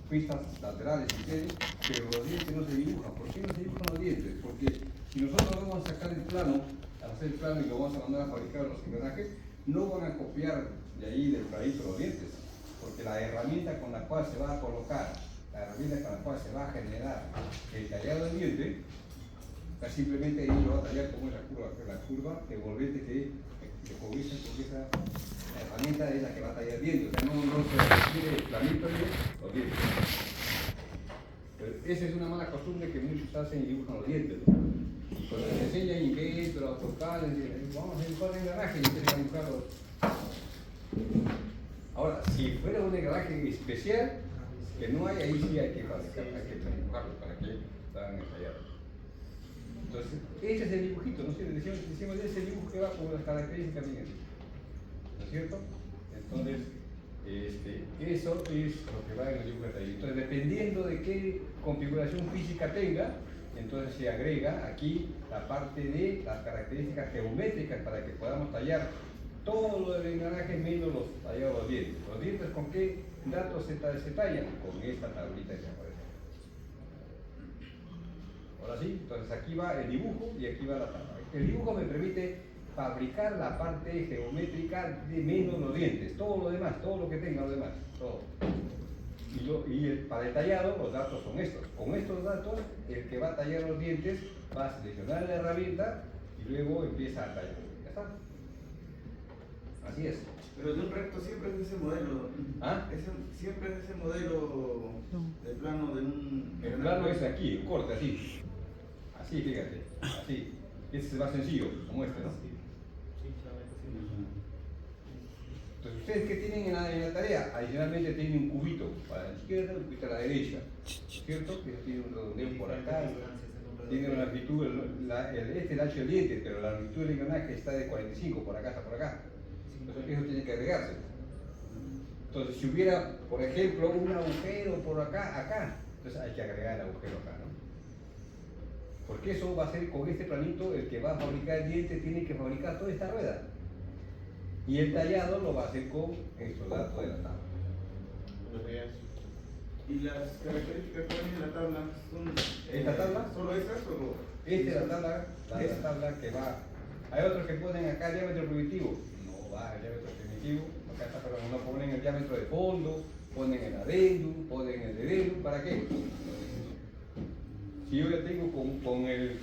pistas laterales si quieres, pero los dientes no se dibujan. ¿Por qué no se dibujan los dientes? Porque si nosotros vamos a sacar el plano, a hacer el plano y lo vamos a mandar a fabricar los engranajes, no van a copiar de ahí del planito los dientes, porque la herramienta con la cual se va a colocar, la herramienta con la cual se va a generar el tallado del diente, simplemente ahí lo va a tallar como la curva envolvente que con esa herramienta es la que va a tallar el diente. O sea, no se requiere el planito de los dientes. Pero esa es una mala costumbre que muchos hacen y dibujan los dientes, ¿no? Y cuando les enseñan inventos, autocades, vamos a dibujar el engranaje y empiezan a dibujarlo. Ahora, si fuera un engranaje especial que no hay, ahí sí hay que fabricar, hay que dibujarlo para que salgan entallados. Entonces, ese es el dibujito, ¿no es cierto? Decimos ese dibujo que va con las características bien, ¿no es cierto? Entonces, eso es lo que va en el dibujo de taller. Entonces, dependiendo de qué configuración física tenga, entonces se agrega aquí la parte de las características geométricas para que podamos tallar todo lo del engranaje menos los tallados de los dientes. ¿Los dientes con qué datos se tallan? Con esta tablita que aparece. Ahora sí, entonces aquí va el dibujo y aquí va la tabla. El dibujo me permite fabricar la parte geométrica de menos los dientes, todo lo demás, todo lo que tenga lo demás, todo. Para el tallado los datos son estos. Con estos datos, el que va a tallar los dientes va a seleccionar la herramienta y luego empieza a tallar. ¿Ya está? Así es. Pero de un recto siempre es ese modelo. ¿Ah? Siempre es ese modelo de plano de un... El plano es aquí, el corte, así. Así, fíjate, así. Este es más sencillo, como este, ¿no? Entonces, ¿ustedes qué tienen en la tarea? Adicionalmente tienen un cubito para la izquierda y un cubito a la derecha, ¿cierto? Que tiene un redondeo por acá, tiene una longitud, este es el ancho del diente, pero la longitud del engranaje está de 45, por acá hasta por acá. Entonces, eso tiene que agregarse. Entonces, si hubiera, por ejemplo, un agujero por acá, entonces hay que agregar el agujero acá, ¿no? Porque eso va a ser con este planito, el que va a fabricar el diente tiene que fabricar toda esta rueda. Y el tallado lo va a hacer con estos datos de la tabla. ¿Y las características que ponen en la tabla son... ¿Esta tabla? ¿Solo esas o...? Esta es la tabla que va... Hay otros que ponen acá el diámetro primitivo. No va el diámetro primitivo. Acá está, pero no ponen el diámetro de fondo, ponen el adendum, ponen el dedendum. ¿Para qué? Si yo ya tengo con el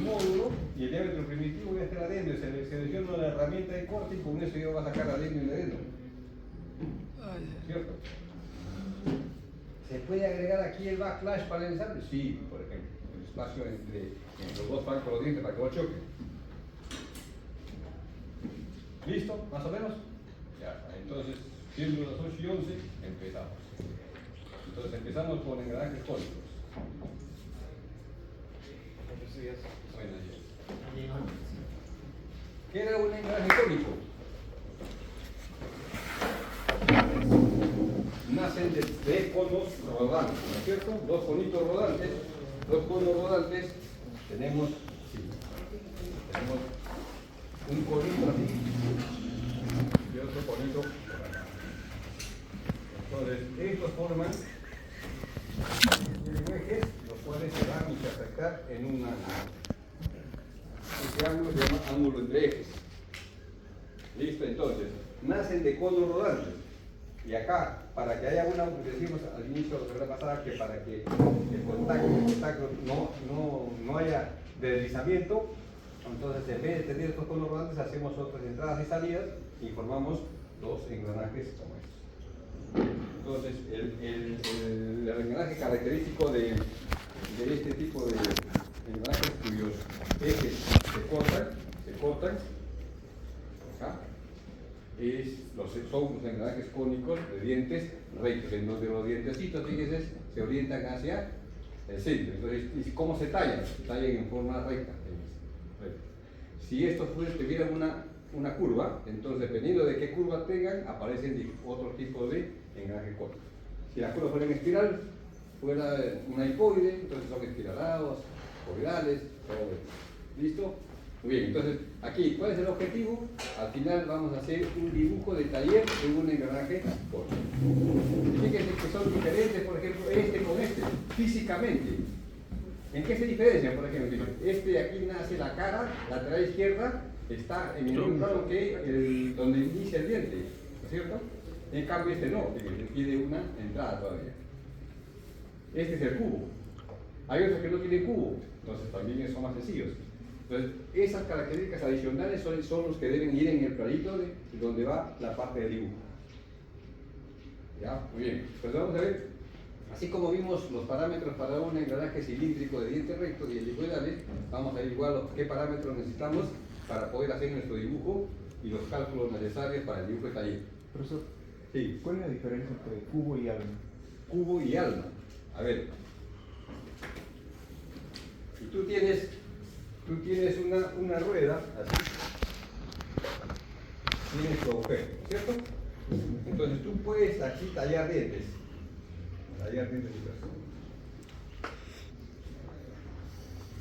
módulo y el diámetro primitivo, voy a hacer adendum, selecciono la herramienta de corte y con eso yo voy a sacar adendum y adendum. ¿Cierto? ¿Se puede agregar aquí el backlash para el ensamble? Sí, por ejemplo, el espacio entre los dos flancos de los dientes para que no choque. ¿Listo? ¿Más o menos? Ya está. Entonces, siendo las 8:11, empezamos. Entonces empezamos con engranajes cónicos. ¿Qué era un engranaje cónico? Nacen de conos rodantes, ¿no es cierto? Dos conos rodantes, tenemos un conito así y otro conito por acá. Entonces, estos forman ejes, los cuales se van a intersectar en un ángulo. Este ángulo se llama ángulo entre ejes. Listo, entonces, nacen de conos rodantes. Y acá, para que haya decimos al inicio de la semana pasada que para que el contacto no haya deslizamiento, entonces en vez de tener estos conos rodantes hacemos otras entradas y salidas y formamos dos engranajes como estos. Entonces, el engranaje característico de este tipo de engranajes cuyos ejes se cortan acá, son los engranajes cónicos de dientes rectos, en donde los dientecitos, fíjense, se orientan hacia el centro. Entonces, ¿cómo se tallan? Se tallan en forma recta. Si estos tuvieran una curva, entonces dependiendo de qué curva tengan, aparecen otro tipo de engranaje cónico. Si la curva fuera en espiral, fuera una hipoide, entonces son espiralados, coidales, todo. ¿Listo? Muy bien, entonces, aquí, ¿cuál es el objetivo? Al final vamos a hacer un dibujo de taller de un engranaje corto. Fíjense que son diferentes, por ejemplo, este con este, físicamente. ¿En qué se diferencia, por ejemplo? Este de aquí nace la cara, lateral izquierda, está en el mismo plano que donde inicia el diente, ¿no es cierto? En cambio este no, tiene una entrada todavía. Este es el cubo. Hay otros que no tienen cubo, entonces también son más sencillos. Entonces, esas características adicionales son los que deben ir en el planito de donde va la parte del dibujo. ¿Ya? Muy bien. Pues vamos a ver, así como vimos los parámetros para un engranaje cilíndrico de dientes rectos y helicoidales, vamos a ver igual qué parámetros necesitamos para poder hacer nuestro dibujo y los cálculos necesarios para el dibujo de taller. Profesor, Sí. ¿cuál es la diferencia entre cubo y alma? Cubo y alma. A ver. Si tú tienes una rueda así, tienes tu agujero, ¿cierto? Entonces tú puedes aquí tallar dientes y todo.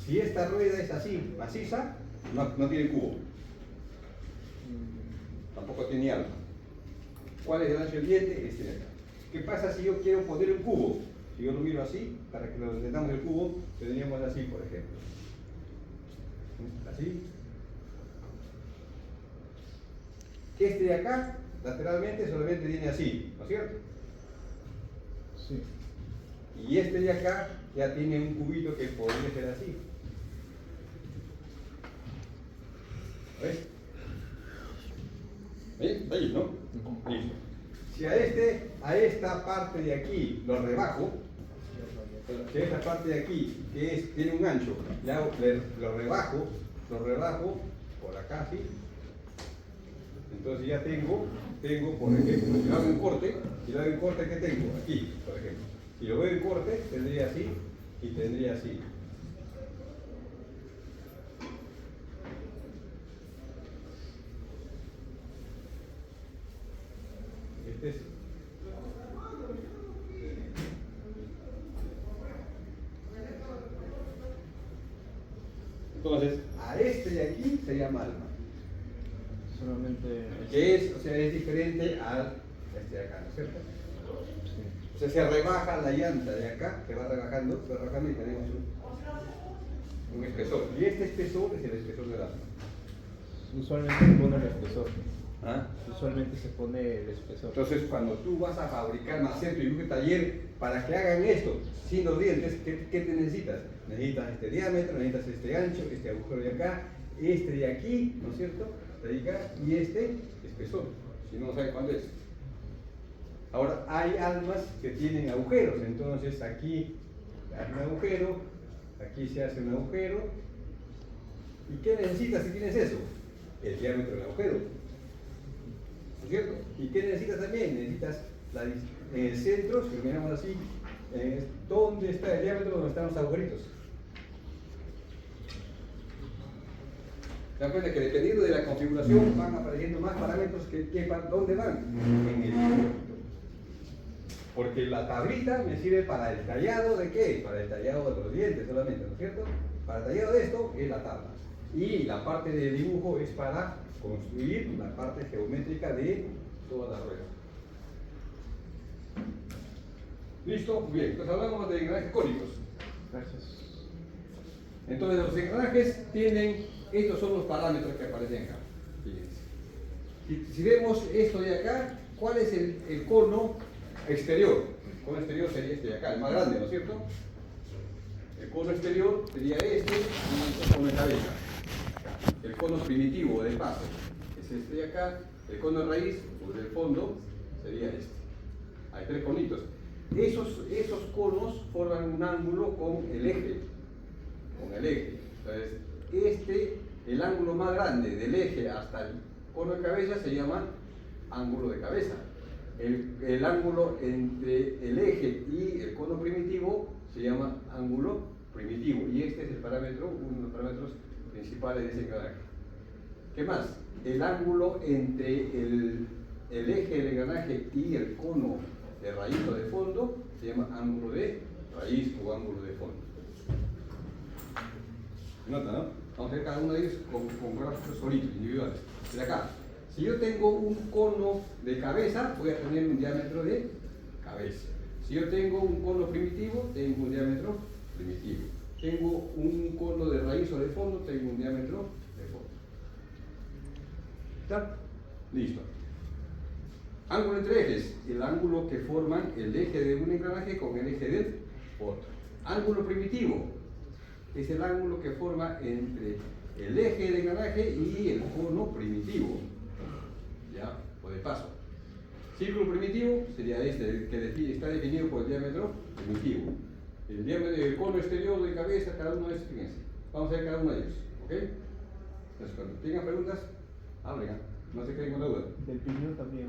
Si esta rueda es así, maciza, no tiene cubo, tampoco tiene alma. ¿Cuál es el ancho del diente? Este de acá. ¿Qué pasa si yo quiero poner un cubo? Si yo lo miro así, para que lo entendamos el cubo, tendríamos así, por ejemplo. Así. Este de acá, lateralmente, solamente viene así, ¿no es cierto? Sí. Y este de acá ya tiene un cubito que podría ser así. ¿Ves? ¿Ves? Ahí, ¿no? Listo. Si a esta parte de aquí lo rebajo, si a esta parte de aquí, tiene un ancho, lo rebajo por acá, ¿sí? Entonces ya tengo, por ejemplo, si lo hago en corte, ¿qué tengo? Aquí, por ejemplo. Si lo veo en corte, tendría así y tendría así. Este es. Entonces, a este de aquí se llama alma. Solamente... Que es diferente al este de acá, ¿no es cierto? Sí. O sea, se rebaja la llanta de acá, se va rebajando y tenemos un espesor. Y este espesor es el espesor del alma. Usualmente se pone el espesor. ¿Ah? Usualmente se pone el espesor. Entonces, cuando tú vas a fabricar, hacer tu dibujo de taller, para que hagan esto sin los dientes, ¿qué te necesitas? Necesitas este diámetro, necesitas este ancho, este agujero de acá, este de aquí, ¿no es cierto? De acá, y este espesor, si no saben cuándo es. Ahora, hay almas que tienen agujeros, entonces aquí hay un agujero, aquí se hace un agujero. ¿Y qué necesitas si tienes eso? El diámetro del agujero. ¿No es cierto? ¿Y qué necesitas también? Necesitas en el centro, si lo miramos así, ¿dónde está el diámetro donde están los agujeritos? ¿Se dan cuenta que dependiendo de la configuración van apareciendo más parámetros ¿dónde van? En el porque la tablita me sirve para el tallado de qué? Para el tallado de los dientes solamente, ¿no es cierto? Para el tallado de esto es la tabla. Y la parte de dibujo es para construir la parte geométrica de toda la rueda. ¿Listo? Muy bien, entonces hablamos de engranajes cónicos. Gracias. Entonces los engranajes tienen, estos son los parámetros que aparecen acá. Fíjense. Si vemos esto de acá, ¿cuál es el cono exterior? El cono exterior sería este de acá, el más grande, ¿no es cierto? El cono exterior sería este y el cono de cabeza. El cono primitivo del paso es este de acá. El cono de raíz o del fondo sería este. Hay tres conitos. Esos conos forman un ángulo con el eje. Entonces, el ángulo más grande del eje hasta el cono de cabeza se llama ángulo de cabeza. El ángulo entre el eje y el cono primitivo se llama ángulo primitivo. Y este es el parámetro, uno de los parámetros principales de ese engranaje. ¿Qué más? El ángulo entre el eje del engranaje y el cono de raíz o de fondo se llama ángulo de raíz o ángulo de fondo. ¿Nota, no? Vamos a ver cada uno de ellos con gráficos solitos, individuales. De acá, si yo tengo un cono de cabeza, voy a tener un diámetro de cabeza. Si yo tengo un cono primitivo, tengo un diámetro primitivo. Tengo un cono de raíz o de fondo, tengo un diámetro de fondo. ¿Está? Listo. Ángulo entre ejes, el ángulo que forman el eje de un engranaje con el eje del otro. Ángulo primitivo es el ángulo que forma entre el eje del engranaje y el cono primitivo. ¿Ya? O de paso. Círculo primitivo sería este, que está definido por el diámetro primitivo. El diámetro del cono exterior de cabeza, cada uno de esos, fíjense. Vamos a ver cada uno de ellos. ¿Ok? Entonces, cuando tengan preguntas, hablen. No se queden con la duda. Del piñón también.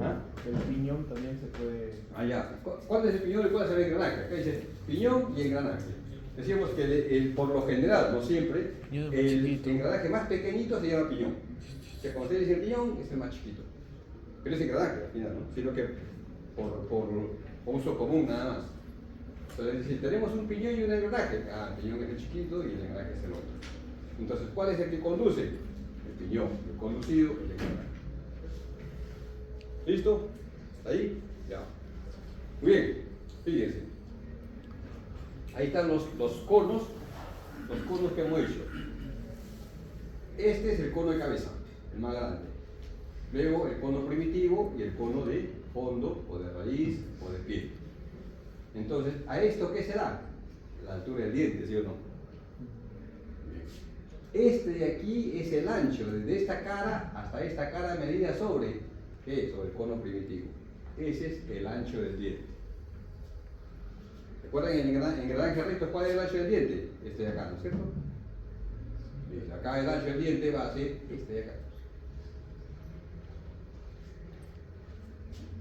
¿Ah? El piñón también se puede. Ah, ya. ¿Cuál es el piñón y cuál es el engranaje? Acá dice piñón y engranaje. Decíamos que por lo general, no siempre, el engranaje más pequeñito se llama piñón. Que cuando ustedes dicen piñón, es el más chiquito. Pero es engranaje al final, ¿no? Sino que por uso común nada más. Entonces, si tenemos un piñón y un engranaje, el piñón es el chiquito y el engranaje es el otro. Entonces, ¿cuál es el que conduce? El piñón, el conducido, el engranaje. ¿Listo? ¿Está ahí? Ya. Muy bien, fíjense. Ahí están los conos que hemos hecho. Este es el cono de cabeza, el más grande. Luego el cono primitivo y el cono de fondo, o de raíz, o de pie. Entonces, ¿a esto qué se da? La altura del diente, ¿sí o no? Este de aquí es el ancho, desde esta cara hasta esta cara medida sobre, ¿qué es? Sobre el cono primitivo. Ese es el ancho del diente. ¿Recuerdan en engranaje recto cuál es el ancho del diente? Este de acá, ¿no es cierto? Bien, acá el ancho del diente va a ser este de acá.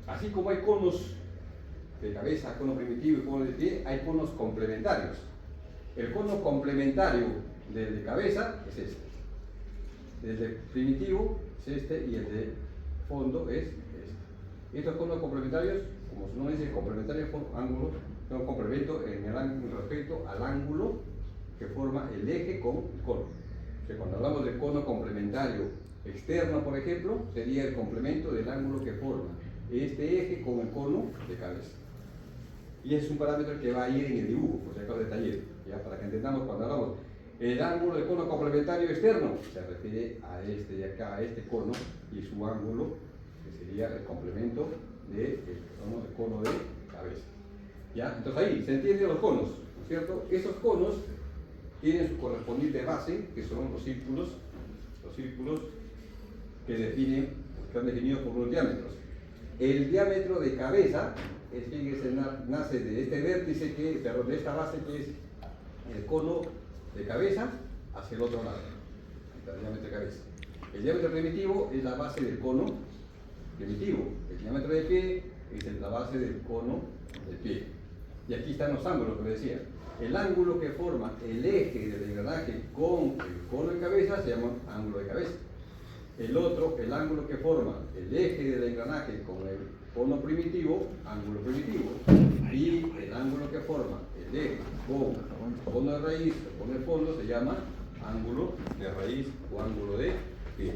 Así como hay conos de cabeza, cono primitivo y cono de pie, hay conos complementarios. El cono complementario del de cabeza es este. El de primitivo es este y el de fondo es este. Estos conos complementarios, como su nombre dice, complementarios por ángulos, son complemento en respecto al ángulo que forma el eje con el cono. O sea, cuando hablamos de cono complementario externo, por ejemplo, sería el complemento del ángulo que forma este eje con el cono de cabeza. Y ese es un parámetro que va a ir en el dibujo, por si acaso de taller, ¿ya? Para que entendamos cuando hablamos. El ángulo del cono complementario externo se refiere a este de acá, a este cono, y su ángulo, que sería el complemento del cono de cabeza. ¿Ya? Entonces ahí se entienden los conos, ¿no es cierto? Esos conos tienen su correspondiente base, que son los círculos que están definidos por unos diámetros. El diámetro de cabeza fíjense, nace de este vértice, de esta base que es el cono de cabeza hacia el otro lado. Ahí está el diámetro de cabeza. El diámetro primitivo es la base del cono primitivo. El diámetro de pie es la base del cono de pie. Y aquí están los ángulos que les decía. El ángulo que forma el eje del engranaje con el cono de cabeza se llama ángulo de cabeza. El otro, el ángulo que forma el eje del engranaje con el cono primitivo, ángulo primitivo. Y el ángulo que forma el eje con el cono de raíz o con el fondo se llama ángulo de raíz o ángulo de pie.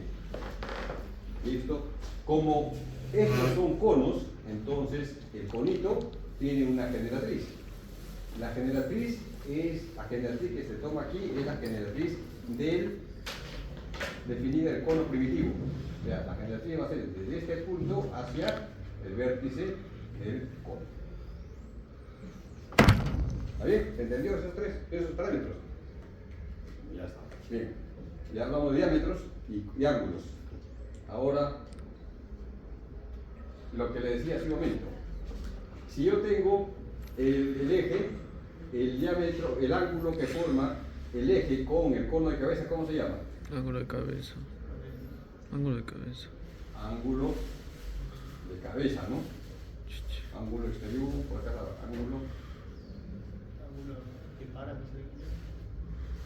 ¿Listo? Como estos son conos, entonces el conito tiene una generatriz. La generatriz que se toma aquí es la generatriz definida del cono primitivo. O sea, la generatriz va a ser desde este punto hacia el vértice del cono. ¿Está bien? ¿Se entendió esos parámetros? Ya está. Bien. Ya hablamos de diámetros y ángulos. Ahora, lo que le decía hace un momento. Si yo tengo el eje, el diámetro, el ángulo que forma el eje con el cono de cabeza, ¿cómo se llama? Ángulo de cabeza. Ángulo de cabeza. Ángulo de cabeza, ¿no? Ángulo exterior, por acá,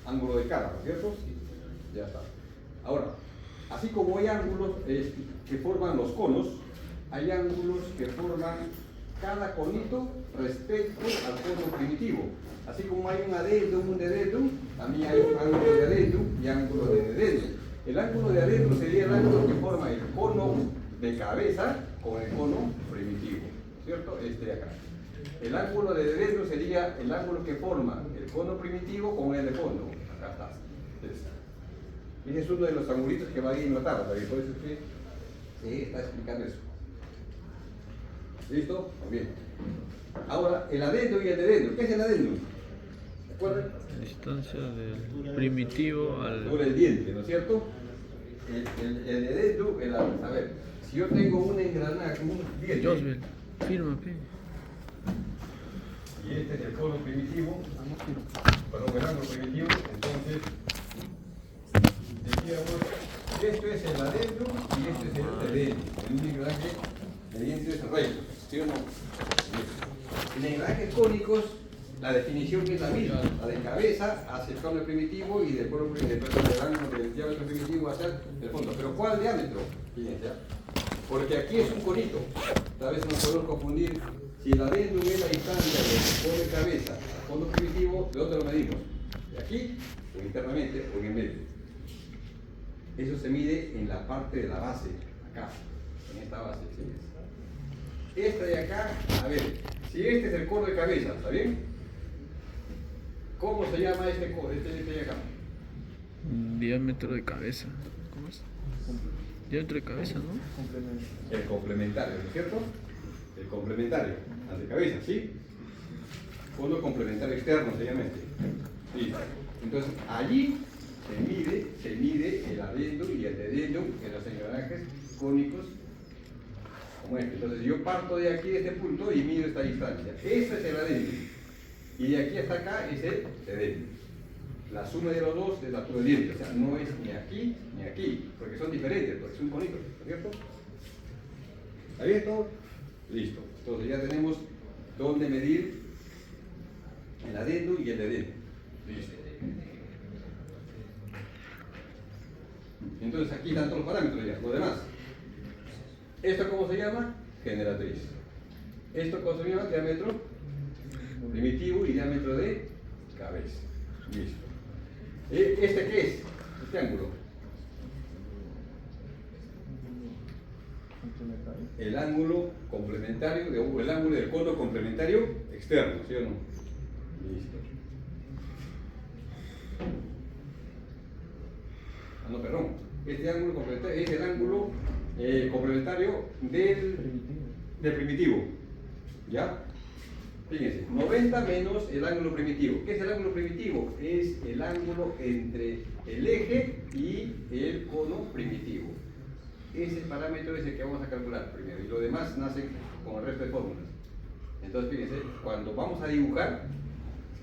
ángulo de cara, ¿no es cierto? Ya está. Ahora, así como hay ángulos que forman los conos, hay ángulos que forman cada conito respecto al cono primitivo. Así como hay un adendum, un dedendum, también hay un ángulo de adendum y ángulo de dedendum. El ángulo de adendum sería el ángulo que forma el cono de cabeza con el cono primitivo, ¿cierto? Este de acá. El ángulo de dedendum sería el ángulo que forma el cono primitivo con el de fondo. Acá está. Ese es uno de los angulitos que va ahí en la tabla, por eso es que se está explicando eso. ¿Listo? Muy bien. Ahora, el adendum y el dedendum. ¿Qué es el adendum? ¿Se acuerdan? La distancia del primitivo al... Sobre el diente, ¿no es cierto? El dedendum, a ver, si yo tengo un engranaje, un diente, Josbel, firma, pe. y este es el cono primitivo, perdón, el ángulo primitivo, entonces, decíamos, esto es el adendum y este es el dedendum. En un engranaje de dientes rectos, ¿sí o no? En engranajes cónicos, la definición es la misma, la de cabeza hacia el cono primitivo y del ángulo del diámetro primitivo hacia el fondo. ¿Pero cuál diámetro? Fíjense, porque aquí es un conito. Tal vez nos podemos confundir. Si el adendum es la distancia del cono de cabeza al cono primitivo, ¿de dónde lo medimos? ¿De aquí o internamente o en el medio? Eso se mide en la parte de la base, acá, en esta base. ¿Sí? Esta de acá, a ver, si este es el cono de cabeza, ¿está bien? ¿Cómo se llama este de acá? Diámetro de cabeza. ¿Cómo es? Diámetro de cabeza, ¿no? Complemento. El complementario, ¿no es cierto? El complementario, al de cabeza, ¿sí? Cono complementario externo se llama este. Sí. Entonces, allí se mide el adendum y el dedendum en los engranajes cónicos como este. Entonces, yo parto de aquí, de este punto, y mido esta distancia. Este es el adendum. Y de aquí hasta acá es el dedendum. La suma de los dos es la altura del diente, o sea, no es ni aquí ni aquí, porque son diferentes, porque son conitos, ¿no es cierto? ¿Está bien todo? Listo. Entonces ya tenemos dónde medir el adendum y el dedendum. Listo. Entonces aquí están todos los parámetros ya, lo demás. ¿Esto cómo se llama? Generatriz. ¿Esto cómo se llama? Diámetro primitivo y diámetro de cabeza. Listo. ¿Este qué es? Este ángulo. El ángulo complementario, o el ángulo del cono complementario externo, ¿sí o no? Listo. Ah, no, perdón. Este ángulo complementario es el ángulo complementario del primitivo. ¿Ya? Fíjense, 90 menos el ángulo primitivo. ¿Qué es el ángulo primitivo? Es el ángulo entre el eje y el cono primitivo. Ese parámetro es el que vamos a calcular primero y lo demás nace con el resto de fórmulas. Entonces, fíjense, cuando vamos a dibujar,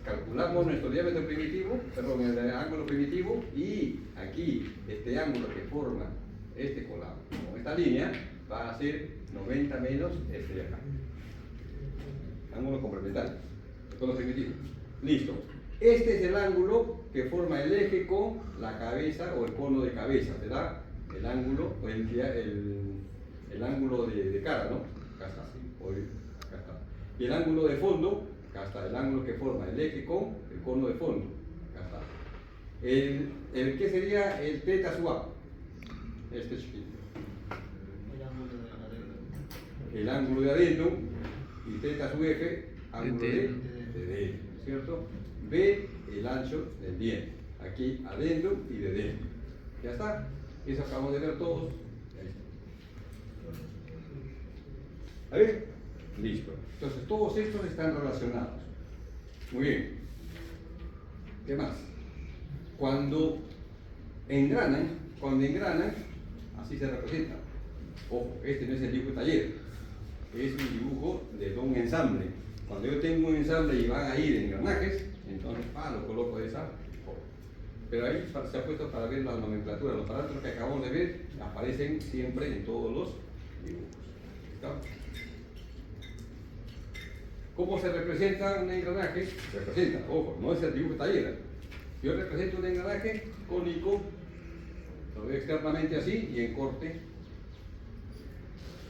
calculamos nuestro diámetro primitivo, perdón, el ángulo primitivo, y aquí este ángulo que forma con esta línea va a ser 90 menos este de acá. Ángulo complementario, el cono primitivo. Listo. Este es el ángulo que forma el eje con la cabeza o el cono de cabeza, ¿verdad? El ángulo, o el ángulo de cara, ¿no? Acá está, acá está. Y el ángulo de fondo, acá está, el ángulo que forma el eje con el cono de fondo, acá está. ¿Qué sería el teta sub A? Este chiquito. El ángulo de adendum y teta sub F, ángulo de dedendum, ¿cierto? B, el ancho del diente. Aquí adendum y dedendum. Ya está. Eso acabamos de ver todos. Ahí está. ¿Está bien? Listo. Entonces todos estos están relacionados. Muy bien. ¿Qué más? Cuando engranan, así se representa. Ojo, este no es el dibujo de taller, es un dibujo de un ensamble. Cuando yo tengo un ensamble y van a ir engranajes, entonces lo coloco de esa forma. Pero ahí se ha puesto para ver la nomenclatura. Los parámetros que acabamos de ver aparecen siempre en todos los dibujos. ¿Está? ¿Cómo se representa un engranaje? Se representa, ojo, no es el dibujo de taller. Yo represento un engranaje cónico, lo veo externamente así y en corte.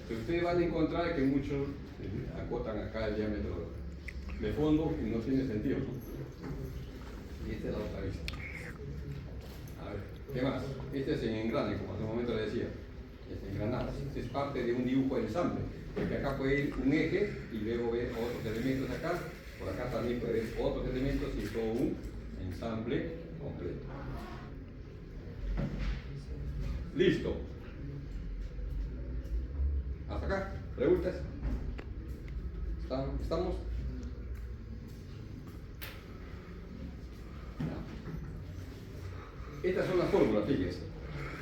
Pero ustedes van a encontrar que muchos acotan acá el diámetro de fondo y no tiene sentido. Y esta es la otra vista. A ver, ¿qué más? Este es en engrane, como hace un momento le decía. Es engranado. Este es parte de un dibujo de ensamble. Porque acá puede ir un eje y luego ver otros elementos acá. Por acá también puede ver otros elementos y todo un ensamble completo. Listo. Hasta acá. ¿Preguntas? ¿Estamos? Estas son las fórmulas, fíjense.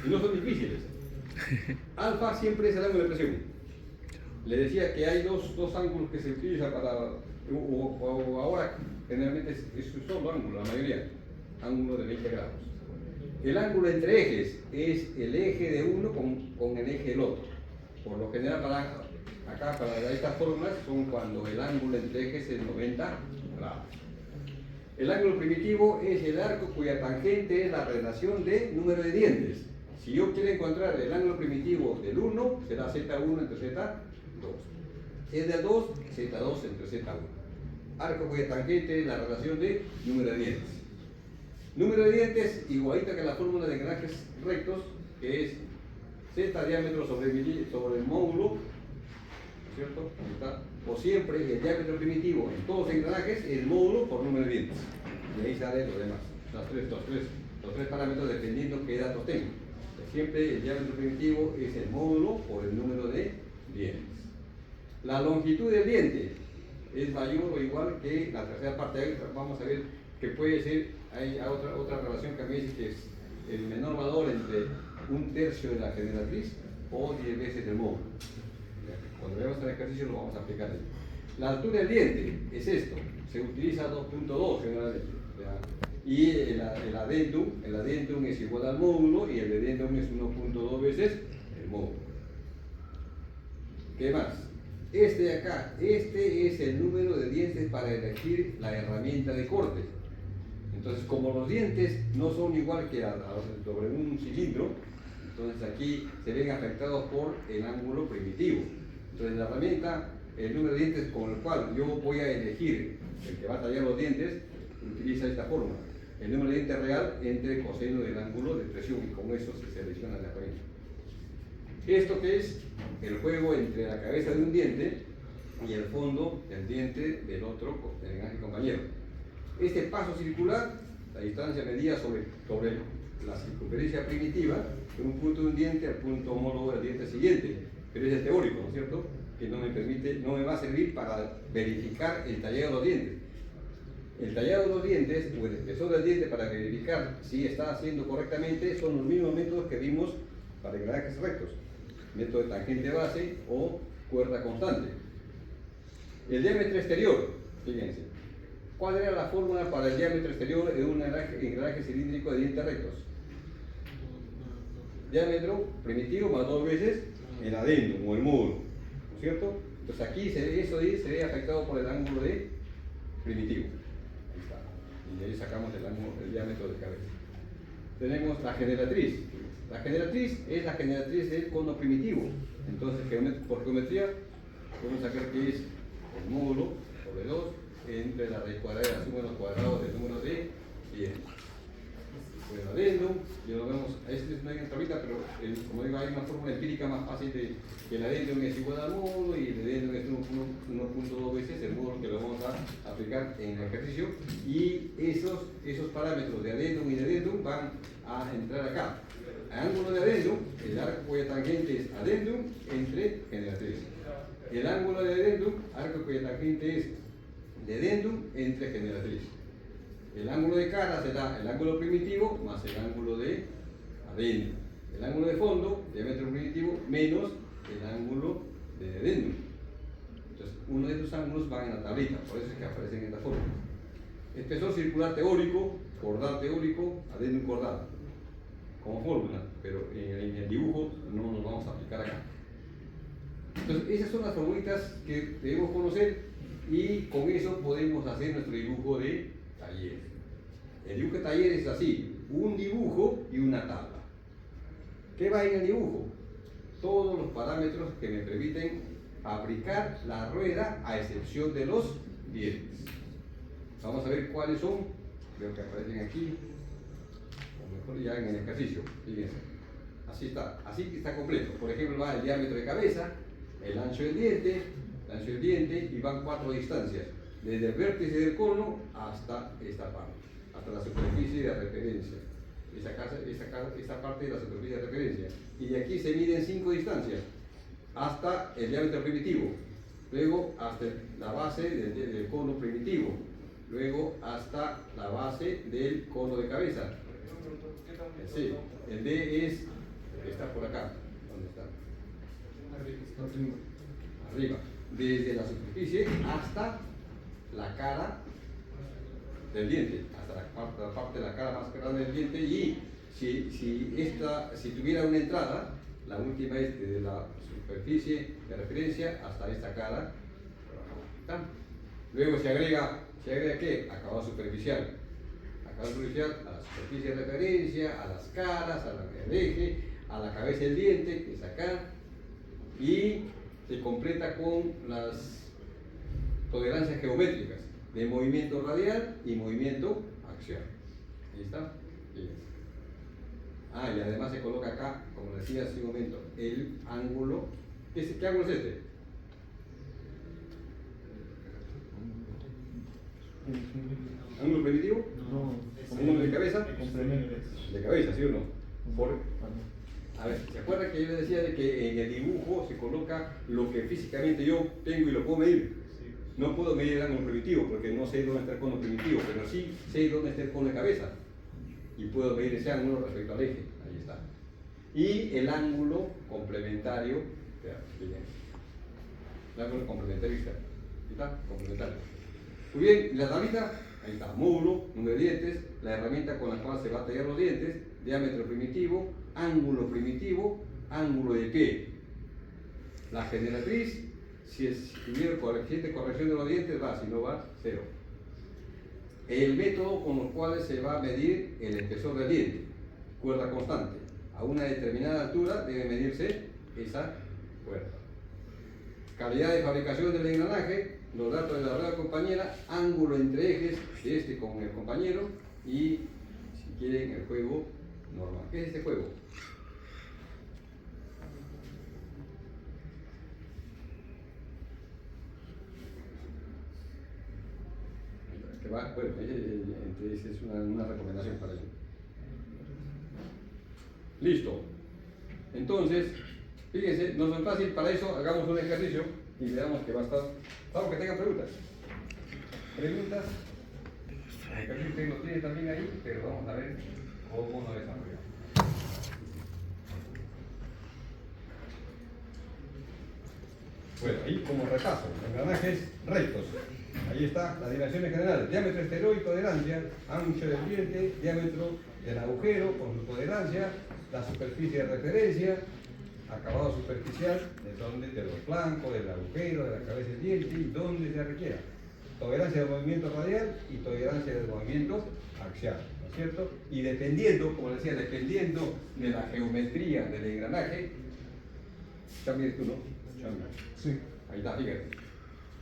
Y no son difíciles. Alfa siempre es el ángulo de presión. Le decía que hay dos ángulos que se utilizan para, o ahora generalmente es un solo ángulo, la mayoría, ángulo de 20 grados. El ángulo entre ejes es el eje de uno con el eje del otro. Por lo general, para estas fórmulas son cuando el ángulo entre ejes es 90 grados. El ángulo primitivo es el arco cuya tangente es la relación de número de dientes. Si yo quiero encontrar el ángulo primitivo del 1, será Z1 entre Z2. Si es del 2, Z2 entre Z1. Arco cuya tangente es la relación de número de dientes. Número de dientes igualito que la fórmula de engranajes rectos, que es Z diámetro sobre el módulo, ¿cierto? Ahí está. O siempre el diámetro primitivo en todos los engranajes es el módulo por número de dientes. Y ahí sale lo demás. Los tres parámetros dependiendo qué datos tengo. Siempre el diámetro primitivo es el módulo por el número de dientes. La longitud del diente es mayor o igual que la tercera parte. Ahí vamos a ver que puede ser, hay otra relación que me dice que es el menor valor entre 1/3 de la generatriz o 10 veces el módulo. Cuando veamos el ejercicio lo vamos a aplicar ahí. La altura del diente es esto, se utiliza 2.2 generalmente. Y el adendum es igual al módulo y el dedendum es 1.2 veces el módulo. ¿Qué más? Este de acá, este es el número de dientes para elegir la herramienta de corte. Entonces, como los dientes no son igual que sobre un cilindro, entonces aquí se ven afectados por el ángulo primitivo. Entonces, la herramienta, el número de dientes con el cual yo voy a elegir el que va a tallar los dientes, utiliza esta fórmula. El número de dientes real entre coseno del ángulo de presión y con eso se selecciona la herramienta. Esto que es el juego entre la cabeza de un diente y el fondo del diente del otro, del engranaje compañero. Este paso circular, la distancia medida sobre la circunferencia primitiva de un punto de un diente al punto homólogo del diente siguiente, pero es el teórico, ¿no es cierto? Que no me va a servir para verificar el tallado de los dientes. El tallado de los dientes o el espesor del diente para verificar si está haciendo correctamente son los mismos métodos que vimos para engranajes rectos. Método de tangente base o cuerda constante. El diámetro exterior, fíjense. ¿Cuál era la fórmula para el diámetro exterior de un engranaje cilíndrico de dientes rectos? Diámetro primitivo más 2 veces el adendum o el módulo, ¿no es cierto? Entonces aquí eso se ve afectado por el ángulo de primitivo. Ahí está. Y de ahí sacamos el diámetro de cabeza. Tenemos la generatriz. La generatriz es la generatriz del cono primitivo. Entonces, por geometría, podemos sacar que es el módulo sobre 2 entre la raíz cuadrada de la suma de los cuadrados del número de 10. Pues el adendum, ya lo vemos, no hay otra ahorita, pero como digo, hay una fórmula empírica más fácil de que el adendum es igual al módulo y el adendum es 1.2 veces el módulo que lo vamos a aplicar en el ejercicio. Y esos parámetros de adendum y de adendum van a entrar acá. Ángulo de adendum, el arco cuya tangente es adendum entre generatriz. El ángulo de adendum, arco cuya tangente es de adendum entre generatriz. El ángulo de cara será el ángulo primitivo más el ángulo de adendum. El ángulo de fondo, diámetro primitivo, menos el ángulo de adendum. Entonces, uno de estos ángulos van en la tablita, por eso es que aparecen en esta forma. Espesor circular teórico, cordal teórico, adendum cordal. Como fórmula, pero en el dibujo no nos vamos a aplicar acá. Entonces, esas son las formulitas que debemos conocer y con eso podemos hacer nuestro dibujo de taller. El dibujo de taller es así, un dibujo y una tabla. ¿Qué va en el dibujo? Todos los parámetros que me permiten fabricar la rueda a excepción de los dientes. Vamos a ver cuáles son, creo que aparecen aquí, o mejor ya en el ejercicio, fíjense. Así está completo. Por ejemplo, va el diámetro de cabeza, el ancho del diente, y van 4 distancias, desde el vértice del cono hasta esta parte, hasta la superficie de referencia. Esta parte de la superficie de referencia. Y de aquí se miden 5 distancias, hasta el diámetro primitivo, luego hasta la base del cono primitivo, luego hasta la base del cono de cabeza. Sí, el D está por acá. ¿Dónde está? Arriba. Desde la superficie hasta la cara del diente, hasta la parte de la cara más grande del diente. Y si tuviera una entrada, la última es desde la superficie de referencia hasta esta cara. ¿Está? Luego se agrega ¿qué? Acabado superficial. Acabado superficial a la superficie de referencia, a las caras, al eje, a la cabeza del diente, que es acá, y se completa con las tolerancias geométricas de movimiento radial y movimiento axial. Ahí está. Y además se coloca acá, como decía hace un momento, el ángulo. ¿Qué ángulo es este? ¿Ángulo primitivo? No. ¿Ángulo de cabeza? Complemento. De cabeza, ¿sí o no? A ver, ¿se acuerdan que yo les decía de que en el dibujo se coloca lo que físicamente yo tengo y lo puedo medir? No puedo medir el ángulo primitivo porque no sé dónde está el cono primitivo, pero sí sé dónde está el cono de cabeza y puedo medir ese ángulo respecto al eje. Ahí está. Y el ángulo complementario, el ángulo complementario externo. ¿Ahí está? Complementario. Muy bien, la tablita, ahí está, módulo, número de dientes, la herramienta con la cual se va a tallar los dientes, diámetro primitivo, ángulo de pie. La generatriz, si tuviera coeficiente corrección de los dientes, va, si no va, 0. El método con los cuales se va a medir el espesor del diente, cuerda constante. A una determinada altura debe medirse esa cuerda. Calidad de fabricación del engranaje, los datos de la rueda compañera, ángulo entre ejes de este con el compañero y, si quieren, el juego normal. ¿Qué es este juego? Bueno, es una recomendación para ello. Listo. Entonces, fíjense, no es fácil, para eso hagamos un ejercicio y veamos que va a estar. Vamos, que tengan preguntas. ¿Preguntas? El ejercicio lo tiene también ahí, pero vamos a ver cómo lo desarrollamos. Bueno, ahí como repaso, engranajes rectos. Ahí está las dimensiones generales: diámetro exterior y tolerancia, ancho del diente, diámetro del agujero con su tolerancia, la superficie de referencia, acabado superficial de los flancos, del agujero, de la cabeza del diente y donde se requiera. Tolerancia del movimiento radial y tolerancia del movimiento axial, ¿no es cierto? Y dependiendo, como decía, dependiendo de la geometría del engranaje, también tú, ¿no? Sí. Ahí está, fíjate.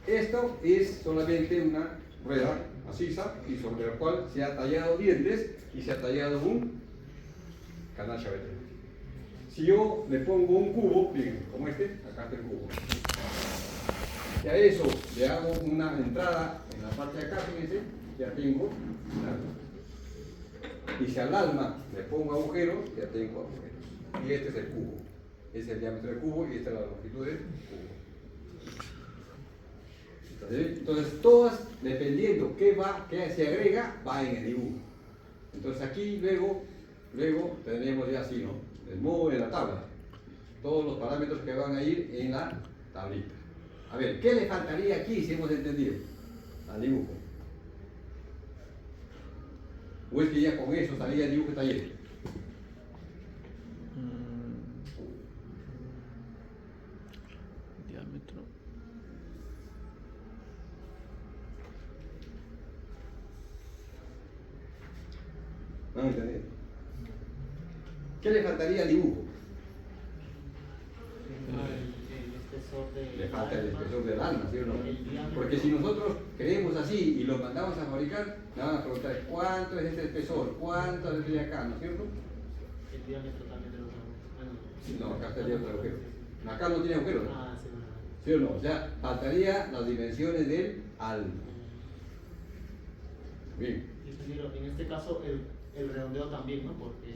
Esto es solamente una rueda maciza y sobre la cual se ha tallado dientes y se ha tallado un canal chavete. Si yo le pongo un cubo, miren, como este, acá está el cubo. Y a eso le hago una entrada en la parte de acá, fíjense, ya tengo alma. Y si al alma le pongo agujeros, ya tengo agujeros. Y este es el cubo. Este es el diámetro del cubo y esta es la longitud del cubo. Entonces, todas, dependiendo qué se agrega, va en el dibujo. Entonces aquí luego tenemos ya así, ¿no? El modo de la tabla. Todos los parámetros que van a ir en la tablita. A ver, ¿qué le faltaría aquí si hemos entendido al dibujo? ¿O es que ya con eso salía el dibujo taller? Diámetro. ¿No entendí? ¿Qué le faltaría al dibujo? El espesor Le falta el alma. espesor del alma, ¿sí o no? El diámetro. Porque si nosotros creemos así y lo mandamos a fabricar, nos van a preguntar cuánto es este espesor, cuánto es de acá, ¿no es cierto? El diámetro también de los agujeros. Bueno, Sí, no, acá está el diámetro del agujero. Acá no tiene agujero, ¿no? Ah, sí, bueno. ¿Sí o no? O sea, faltaría las dimensiones del alma. Bien. Ingeniero, en este caso el redondeo también, ¿no? Porque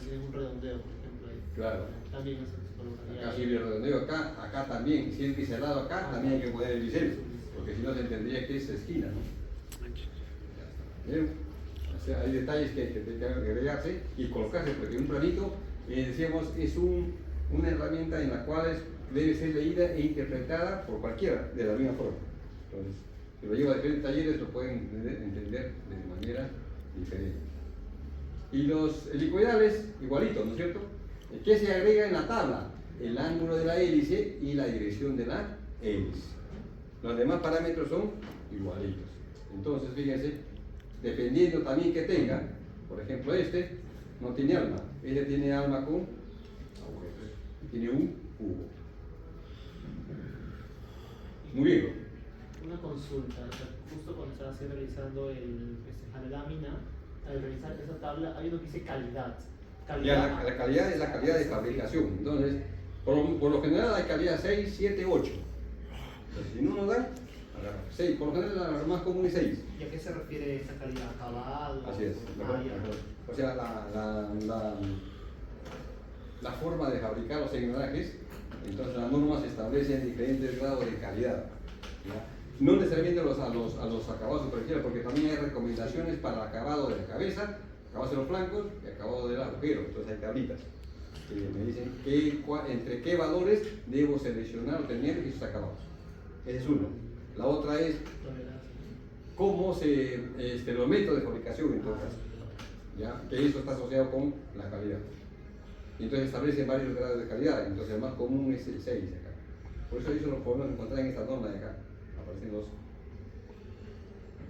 tienes un redondeo, por ejemplo, ahí. Claro. También se colocaría. Acá sirve el redondeo, acá también. Si es biselado acá, también hay que poner el bisel, porque si no se entendería que es esquina, ¿no? Bien. O sea, hay detalles que tienen que agregarse y colocarse, porque un planito, decíamos, es una herramienta en la cual debe ser leída e interpretada por cualquiera de la misma forma. Entonces, si lo lleva a diferentes talleres, lo pueden entender de manera diferente. Y los helicoidales, igualito, ¿no es cierto? ¿Qué se agrega en la tabla? El ángulo de la hélice y la dirección de la hélice. Los demás parámetros son igualitos. Entonces, fíjense, dependiendo también que tenga, por ejemplo este, no tiene alma. Este tiene alma con agujeros. Tiene un cubo. Muy bien. Una consulta, o sea, justo cuando estaba así revisando la lámina, al revisar esa tabla, hay uno que dice calidad. Ya, la calidad es la calidad de fabricación. Entonces, por lo general hay calidad 6, 7, 8. Entonces, si no nos dan, 6. Por lo general la más común es 6. ¿Y a qué se refiere esa calidad? ¿Acabado? Así es. Ah, ya. O sea, la forma de fabricar los engranajes, entonces las normas establecen diferentes grados de calidad. ¿Ya? No necesariamente a los acabados superficiales, porque también hay recomendaciones para el acabado de la cabeza, acabado de los flancos y acabado del agujero. Entonces hay tablitas que me dicen entre qué valores debo seleccionar o tener esos acabados. Ese es uno. La otra es cómo los métodos de fabricación en todo caso. ¿Ya? Que eso está asociado con la calidad. Y entonces establecen varios grados de calidad. Entonces el más común es el 6 acá. Por eso lo podemos encontrar en esta norma de acá. Aparecen los.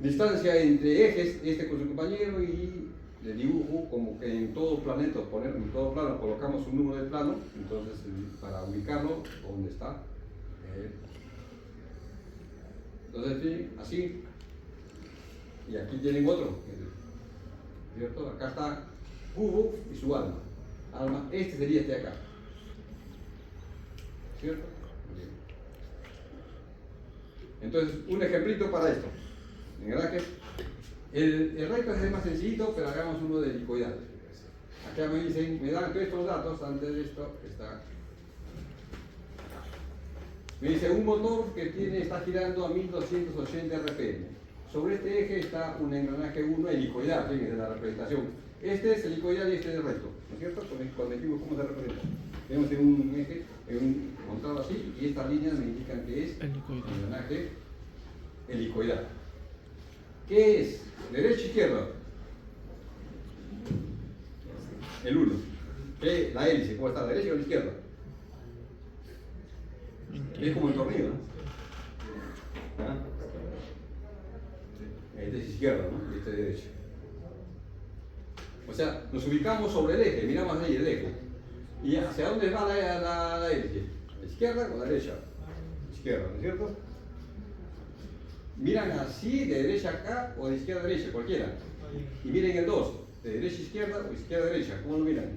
Distancia entre ejes, este con su compañero, y le dibujo como que en todo planeta, en todo plano colocamos un número de plano, entonces para ubicarlo, ¿dónde está? Entonces, sí, así. Y aquí tienen otro, ¿cierto? Acá está cubo y su alma. Este sería este de acá. ¿Cierto? Bien. Entonces, un ejemplito para esto. Engranajes. El recto es el más sencillito, pero hagamos uno de helicoidal. Acá me dicen, me dan todos estos datos, antes de esto está. Me dice un motor que está girando a 1280 RPM. Sobre este eje está un engranaje 1 helicoidal, fíjense la representación. Este es helicoidal y este es recto, ¿no es cierto? Cuando decimos cómo se representa. Tenemos un eje montado así y estas líneas me indican que es engranaje helicoidal. ¿Qué es? ¿Derecha o izquierda? El 1. La hélice, ¿cómo está? ¿A la derecha o a la izquierda? Es como el tornillo, ¿no? ¿Ah? Este es izquierda, ¿no? Y este es derecha. O sea, nos ubicamos sobre el eje, miramos ahí el eje. ¿Y hacia dónde va la hélice? ¿A la izquierda o a la derecha? Izquierda, ¿no es cierto? Miran así, de derecha acá o de izquierda a derecha, cualquiera. Y miren el 2, de derecha a izquierda o izquierda a derecha. ¿Cómo lo miran?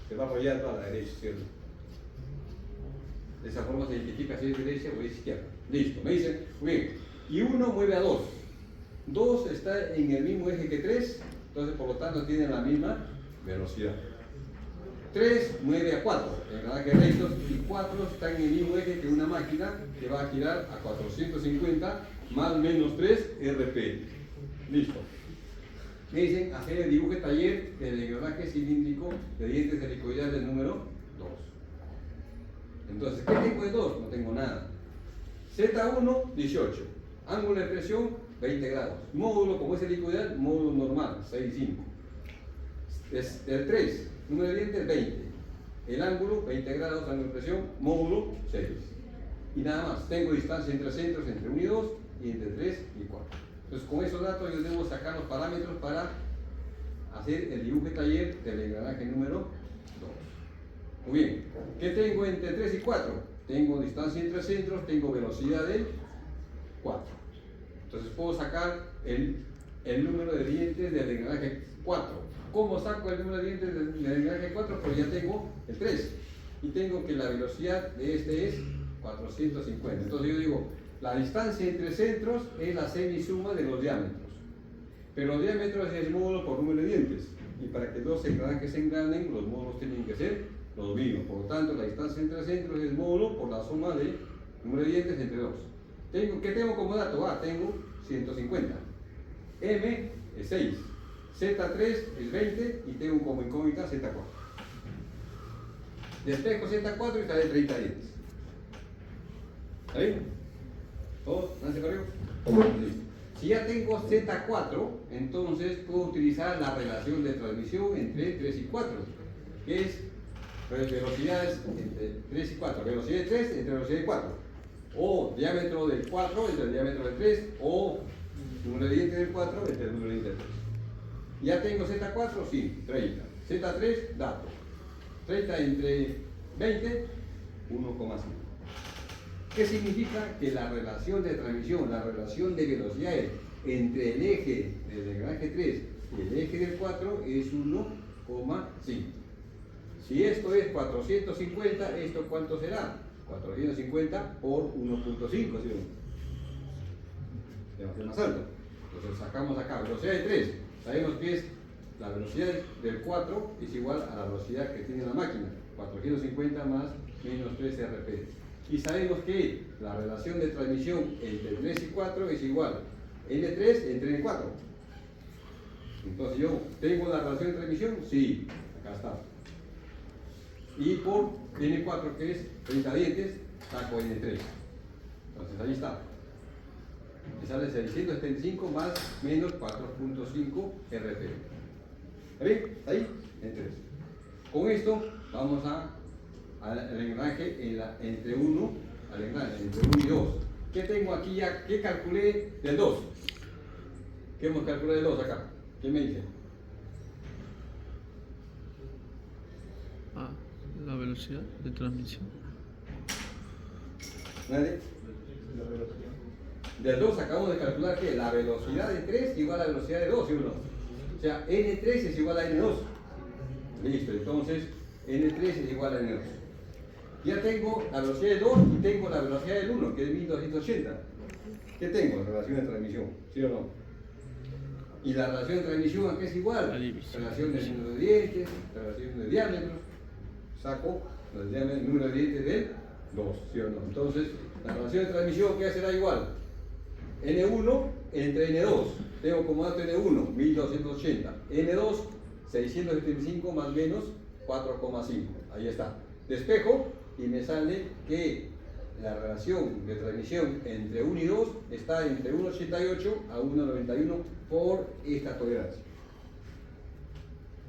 Se va apoyando a la derecha, ¿cierto? De esa forma se identifica si es derecha o es izquierda. Listo, me dicen, muy bien. Y 1 mueve a 2. 2 está en el mismo eje que 3, entonces por lo tanto tienen la misma velocidad. 3 mueve a 4, engranajes rectos, y 4 está en el mismo eje que una máquina que va a girar a 450 más menos 3 RPM. Listo. Me dicen hacer el dibujo de taller del engranaje cilíndrico de dientes helicoidales número 2. Entonces, ¿qué tengo de 2? No tengo nada. Z1, 18. Ángulo de presión, 20 grados. Módulo, como es helicoidal, módulo normal, 6,5. El 3, número de dientes, 20. El ángulo, 20 grados, ángulo de presión, módulo, 6. Y nada más. Tengo distancia entre centros, entre 1 y 2, y entre 3 y 4. Entonces, con esos datos yo debo sacar los parámetros para hacer el dibujo de taller del engranaje número 2. Muy bien. ¿Qué tengo entre 3 y 4? tengo distancia entre centros, tengo velocidad de 4. Entonces puedo sacar el número de dientes del engranaje 4. ¿Cómo saco el número de dientes del engranaje 4? Pues ya tengo el 3. Y tengo que la velocidad de este es 450. Entonces yo digo, la distancia entre centros es la semisuma de los diámetros. Pero los diámetros es módulo por número de dientes. Y para que dos engranajes se engranen, los módulos tienen que ser los mismos. Por lo tanto, la distancia entre centros es módulo por la suma de número de dientes entre dos. ¿Qué tengo como dato? Tengo 150. M es 6. Z3 es 20 y tengo como incógnita Z4. Despejo Z4 y sale 30 dientes. ¿Está bien? ¿Todos? ¿Nancy Carrillo? Listo. Si ya tengo Z4, entonces puedo utilizar la relación de transmisión entre 3 y 4, que es velocidades entre 3 y 4, velocidad de 3 entre velocidad de 4, o diámetro del 4 entre el diámetro del 3, o número de dientes del 4 entre el número de dientes del 3. Ya tengo Z4, sí, 30. Z3, dato. 30 entre 20, 1,5. ¿Qué significa? Que la relación de transmisión, la relación de velocidades entre el eje del engranaje 3 y el eje del 4 es 1,5. Si esto es 450, ¿esto cuánto será? 450 por 1,5, ¿sí? Demasiado más alto. Entonces sacamos acá velocidad de 3. Sabemos que es la velocidad del 4 es igual a la velocidad que tiene la máquina. 450 más menos 3 RP. Y sabemos que la relación de transmisión entre 3 y 4 es igual N3 entre N4. Entonces yo, ¿tengo la relación de transmisión? Sí, acá está. Y por N4, que es 30 dientes, saco N3. Entonces ahí está. Me sale 675 más menos 4,5 RP. ¿Está bien? ¿Está ahí? N3. Con esto vamos al engranaje entre 1 y 2. ¿Qué tengo aquí ya? ¿Qué calculé del 2? ¿Qué hemos calculado del 2 acá? ¿Quién me dice? La velocidad de transmisión. ¿Nadie? Del 2 acabamos de calcular que la velocidad de 3 igual a la velocidad de 2, ¿sí o no? O sea, N3 es igual a N2. Listo, entonces N3 es igual a N2. Ya tengo la velocidad de 2 y tengo la velocidad del 1, que es 1280. ¿Qué tengo? La relación de transmisión, ¿sí o no? Y la relación de transmisión, ¿a qué es igual? Relación de número de dientes, relación de diámetros. Saco el número de dientes del 2, ¿sí o no? Entonces, la relación de transmisión, ¿qué será igual? N1 entre N2. Tengo como dato N1, 1280. N2, 675 más menos 4,5. Ahí está. Despejo y me sale que la relación de transmisión entre 1 y 2 está entre 1,88 a 1,91 por esta tolerancia.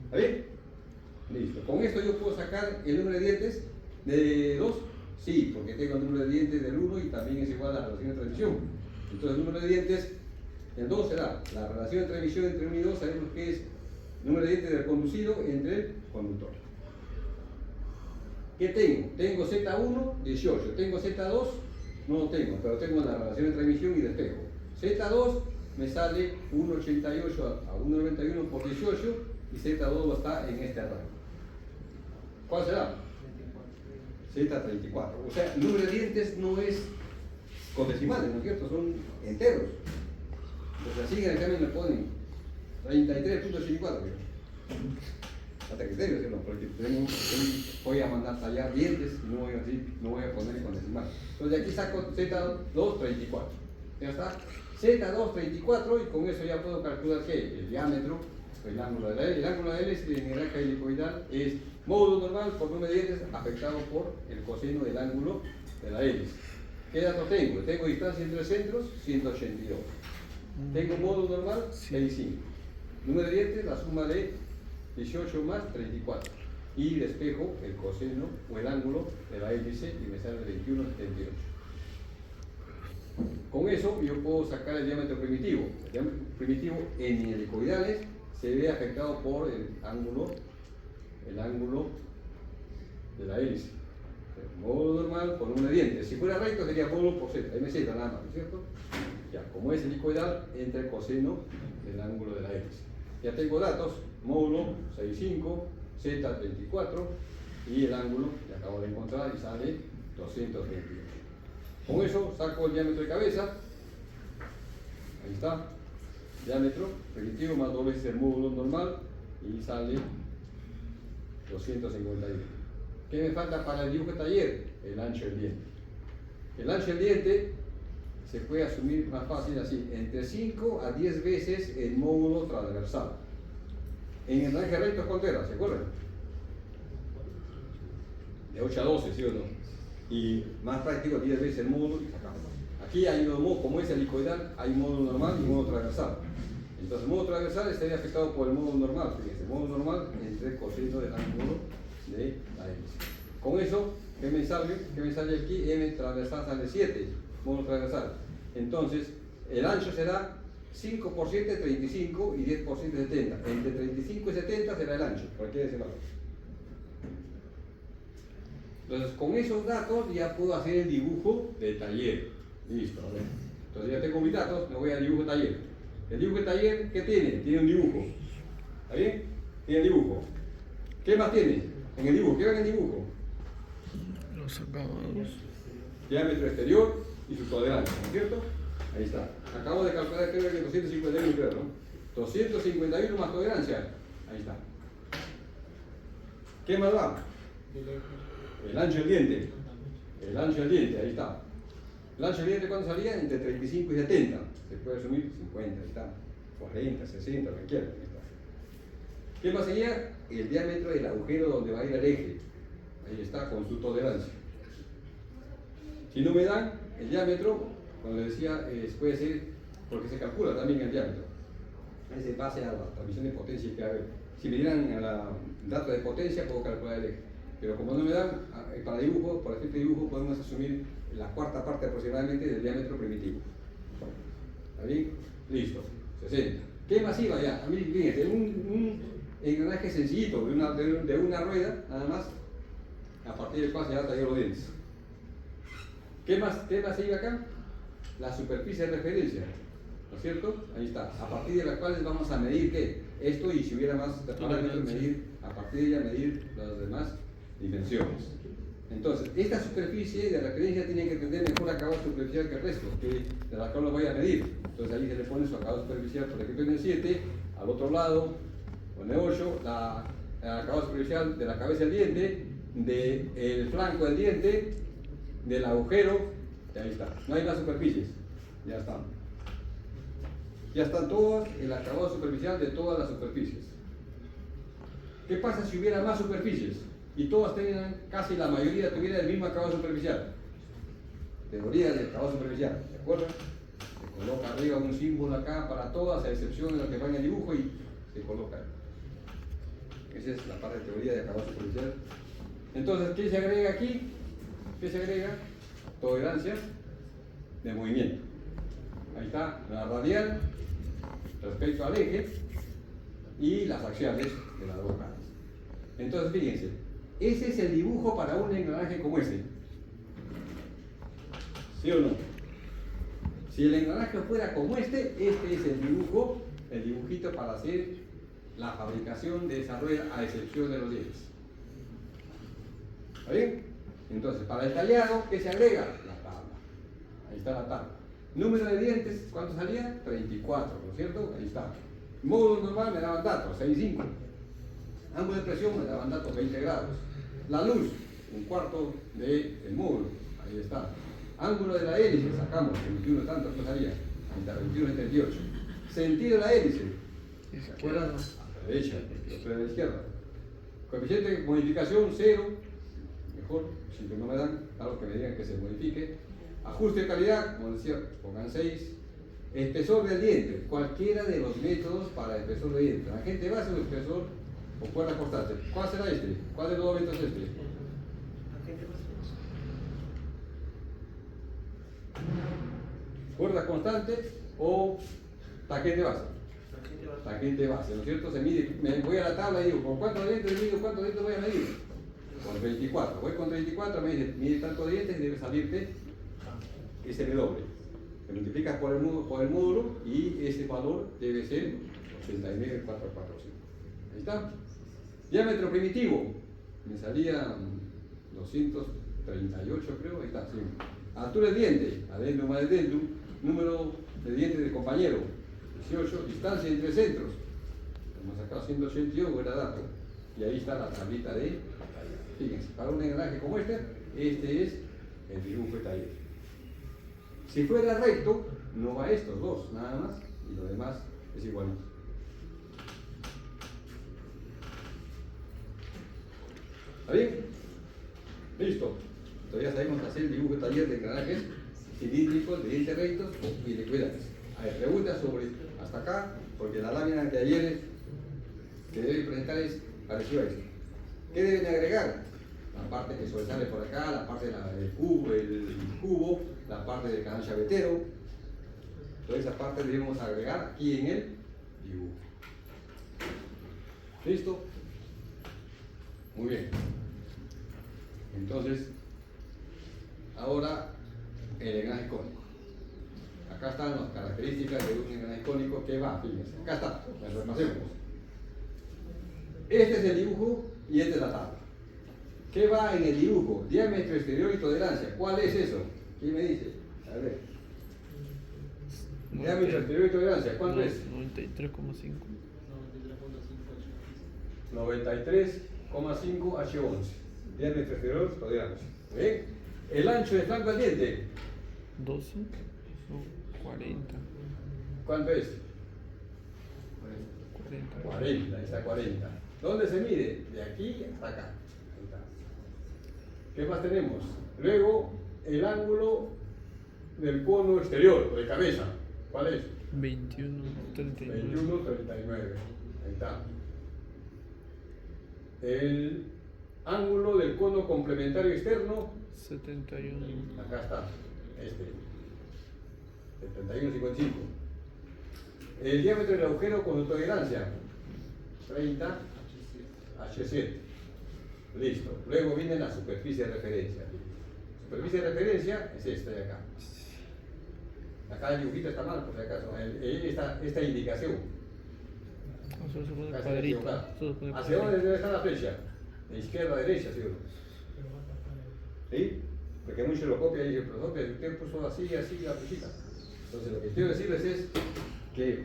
¿Está bien? Listo. Con esto yo puedo sacar el número de dientes de 2. Sí, porque tengo el número de dientes del 1 y también es igual a la relación de transmisión. Entonces el número de dientes del 2 será la relación de transmisión entre 1 y 2, sabemos que es número de dientes del conducido entre el conductor. ¿Qué tengo? Tengo Z1, 18. ¿Tengo Z2? No lo tengo, pero tengo la relación de transmisión y despejo. Z2 me sale 1,88 a 1,91 por 18 y Z2 está en este rango. ¿Cuál será? Z34. O sea, el número de dientes no es con decimales, ¿no es cierto? Son enteros. Entonces así en el examen me ponen 33,84. Hasta criterio, ¿sí? Porque voy a mandar tallar dientes y no voy a poner con decimales. Entonces de aquí saco Z2, 34. Ya está. Z2, 34 y con eso ya puedo calcular que el diámetro, el ángulo de la L. El ángulo de la L en el engranaje helicoidal es módulo normal por número de dientes afectado por el coseno del ángulo de la hélice. ¿Qué datos tengo? Tengo distancia entre centros, 182. Tengo módulo normal, 65. Número de dientes, la suma de 18 más 34. Y despejo el coseno o el ángulo de la hélice y me sale 21,78. Con eso yo puedo sacar el diámetro primitivo. El diámetro primitivo en helicoidales se ve afectado por el ángulo de la hélice. Módulo normal por número de dientes. Si fuera recto sería módulo por z, mz nada más, ¿no es cierto? Ya, como es helicoidal, entra el coseno del ángulo de la hélice. Ya tengo datos, módulo 6,5, z 24 y el ángulo que acabo de encontrar y sale 228. Con eso saco el diámetro de cabeza, ahí está, diámetro primitivo más 2 veces el módulo normal y sale 251. ¿Qué me falta para el dibujo de taller? El ancho del diente. El ancho del diente se puede asumir más fácil así, entre 5 a 10 veces el módulo transversal. En el engranaje recto, ¿cuánto era? ¿Se acuerdan? De 8 a 12, ¿sí o no? Y más práctico, 10 veces el módulo y sacamos. Aquí hay un módulo, como es helicoidal, hay módulo normal y módulo transversal. Entonces el módulo transversal estaría afectado por el módulo normal. Fíjense, el módulo normal entre el coseno del ángulo de la hélice. Con eso, ¿qué me sale? ¿Qué me sale aquí? M transversal sale 7, módulo transversal. Entonces, el ancho será 5 por 7, 35 y 10 por 7, 70. Entre 35 y 70 será el ancho, por aquí de ese lado. Entonces, con esos datos ya puedo hacer el dibujo de taller. Listo, a ver. Entonces ya tengo mis datos, me voy al dibujo de taller. El dibujo de taller, ¿qué tiene? Tiene un dibujo. ¿Está bien? Tiene el dibujo. ¿Qué más tiene? En el dibujo, ¿qué va en el dibujo? Los acabados. Diámetro exterior y su tolerancia, ¿no es cierto? Ahí está. Acabo de calcular creo que 251, creo, ¿no? 251 más tolerancia. Ahí está. ¿Qué más va? El ancho del diente. El ancho del diente, ahí está. El ancho del diente, ¿cuánto salía? Entre 35 y 70. Se puede asumir 50, ahí está. 40, 60, lo que quieran. Ahí está. ¿Qué más sería? El diámetro del agujero donde va a ir el eje. Ahí está, con su tolerancia. Si no me dan el diámetro, como les decía, puede ser porque se calcula también el diámetro. Es en base a la transmisión de potencia que hay. Si me dieran la datos de potencia, puedo calcular el eje. Pero como no me dan, para dibujo, por efecto de dibujo, podemos asumir la cuarta parte aproximadamente del diámetro primitivo. ¿Está bien? Listo. 60. ¿Qué más iba ya? A mí, fíjense, un engranaje sencillito de una rueda, nada más, a partir del cual se van a tallar los dientes. ¿Qué más iba acá? La superficie de referencia, ¿no es cierto? Ahí está. A partir de las cuales vamos a medir ¿qué? Esto, y si hubiera más parámetros, medir, a partir de ella medir las demás dimensiones. Entonces, esta superficie de referencia tiene que tener mejor acabado superficial que el resto, que de la cual lo voy a medir. Entonces ahí se le pone su acabado superficial, por ejemplo en el 7, al otro lado, o en el 8, el acabado superficial de la cabeza del diente, del flanco del diente, del agujero, y ahí está. No hay más superficies, ya están. Ya están todas, el acabado superficial de todas las superficies. ¿Qué pasa si hubiera más superficies? Y todas tengan, casi la mayoría tuviera el mismo acabado superficial. Teoría del acabado superficial, ¿de acuerdo? Se coloca arriba un símbolo acá para todas, a excepción de lo que va en el dibujo, y se coloca. Esa es la parte de teoría de acabado superficial. Entonces, ¿qué se agrega aquí? ¿Qué se agrega? Tolerancia de movimiento. Ahí está la radial respecto al eje y las axiales de las dos caras. Entonces, fíjense, ese es el dibujo para un engranaje como este. ¿Sí o no? Si el engranaje fuera como este es el dibujo, el dibujito para hacer la fabricación de esa rueda, a excepción de los dientes. ¿Está bien? Entonces, para el tallado, ¿qué se agrega? La tabla. Ahí está la tabla. Número de dientes, ¿cuánto salía? 34, ¿no es cierto? Ahí está. Módulo normal me daban datos, 6,5. Ángulo de presión me daban datos, 20 grados. La luz, un cuarto del módulo. Ahí está. Ángulo de la hélice, sacamos, 21 tanto, ¿qué salía? Ahí está, 21 y 38. Sentido de la hélice. ¿Se acuerdan? A la derecha, a la izquierda. Coeficiente de modificación 0. Mejor, si no me dan, algo que me digan que se modifique. Ajuste de calidad, como decía, pongan 6. Espesor del diente, cualquiera de los métodos para espesor de diente. Agente base o espesor o cuerda constante. ¿Cuál será este? ¿Cuál de los dos métodos es este? Cuerda constante o tangente base. Tangente base, ¿no es cierto? Se mide, me voy a la tabla y digo, ¿con cuántos dientes mido? ¿Cuántos dientes voy a medir? con 24. Voy con 24, me dice, mide tantos dientes y debe salirte ese doble. Te multiplicas por el módulo y ese valor debe ser 89,445. Ahí está. Diámetro primitivo. Me salía 238, creo. Ahí está. Sí. Altura del diente. Adendum más addendum. Número de dientes del compañero. 18. Distancia entre centros. Hemos sacado 182, buena dato. Y ahí está la tablita de. Fíjense, para un engranaje como este es el dibujo de taller. Si fuera recto, no va estos dos, nada más, y lo demás es igualito. ¿Está bien? Listo. Entonces ya sabemos hacer el dibujo de taller de engranajes cilíndricos, de dientes rectos y de cuidados. A ver, preguntas sobre hasta acá, porque la lámina que ayer que deben presentar es parecido a esto. ¿Qué deben agregar? La parte que sobresale por acá, la parte del cubo, la parte del canal chavetero. Toda esa parte debemos agregar aquí en el dibujo. ¿Listo? Muy bien. Entonces, ahora el engranaje cónico. Acá están las características de un engranaje cónico que va, fíjense. Acá está, las repasemos. Este es el dibujo y esta es la tabla. ¿Qué va en el dibujo? Diámetro exterior y tolerancia. ¿Cuál es eso? ¿Quién me dice? A ver. Diámetro exterior y tolerancia. ¿Cuánto es? 93,5. 93,5 H11. Diámetro exterior, tolerancia. ¿Bien? El ancho de flanco del diente. 12 o 40. ¿Cuánto es? 40. 40, ahí está 40. ¿Dónde se mide? De aquí hasta acá. Ahí está. ¿Qué más tenemos? Luego, el ángulo del cono exterior, de cabeza. ¿Cuál es? 21,39. 21,39. Ahí está. El ángulo del cono complementario externo. 71. Acá está. Este. 71,55. El diámetro del agujero con su tolerancia. 30 H7. Listo. Luego viene la superficie de referencia. Superficie de referencia es esta de acá. Acá el dibujito está mal, por si acaso. Esta indicación. Solo se pone Acá se cuadrito. equivocado. Solo se pone ¿Hacia dónde cuadrito. debe estar la flecha? De izquierda a derecha, ¿sí o no? ¿Sí? Porque muchos lo copian y dicen, profesor, usted puso así, así la flechita. Entonces lo que quiero decirles es que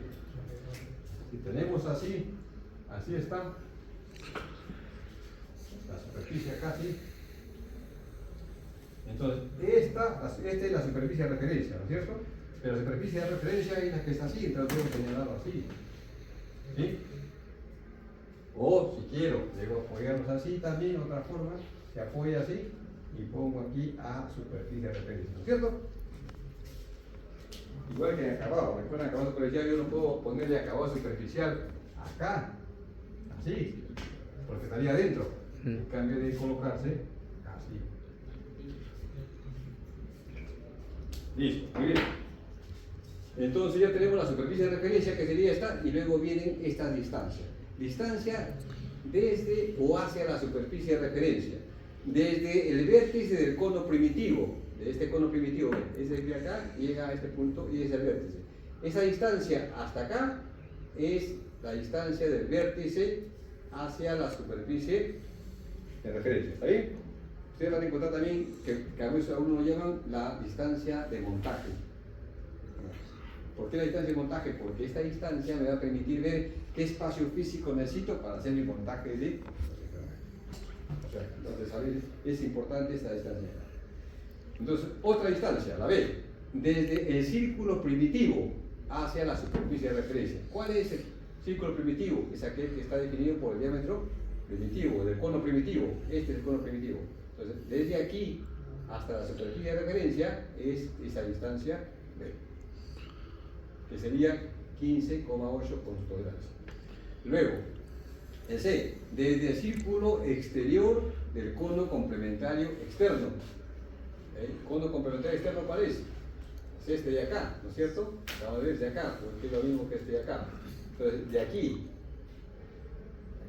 si tenemos así, así está la superficie acá, ¿sí? Entonces, esta es la superficie de referencia, ¿no es cierto? Pero la superficie de referencia es la que está así, entonces debo señalarlo así. ¿Sí? O si quiero, debo apoyarlos así también, otra forma, se apoya así y pongo aquí a superficie de referencia, ¿no es cierto? Igual que en acabado, recuerden acabado superficial, yo no puedo ponerle acabado superficial acá, así, porque estaría adentro. En cambio de colocarse así. Listo, muy bien. Entonces ya tenemos la superficie de referencia que sería esta y luego vienen estas distancias. Distancia desde o hacia la superficie de referencia. Desde el vértice del cono primitivo, de este cono primitivo, es de acá, llega a este punto y es el vértice. Esa distancia hasta acá es la distancia del vértice hacia la superficie de referencia. ¿Está bien? Ustedes van a encontrar también que a veces a uno lo llaman la distancia de montaje. ¿Por qué la distancia de montaje? Porque esta distancia me va a permitir ver qué espacio físico necesito para hacer mi montaje de... O sea, entonces, ¿sabes? Es importante esta distancia. Entonces, otra distancia, la B, desde el círculo primitivo hacia la superficie de referencia. ¿Cuál es el círculo primitivo? Es aquel que está definido por el diámetro primitivo, del cono primitivo. Este es el cono primitivo. Entonces, desde aquí hasta la superficie de referencia es esa distancia B, que sería 15,8 con su tolerancia. Luego, el C, desde el círculo exterior del cono complementario externo. ¿El cono complementario externo cuál es? Es este de acá, ¿no es cierto? Acabamos de ver de acá, porque es lo mismo que este de acá. Entonces, de aquí,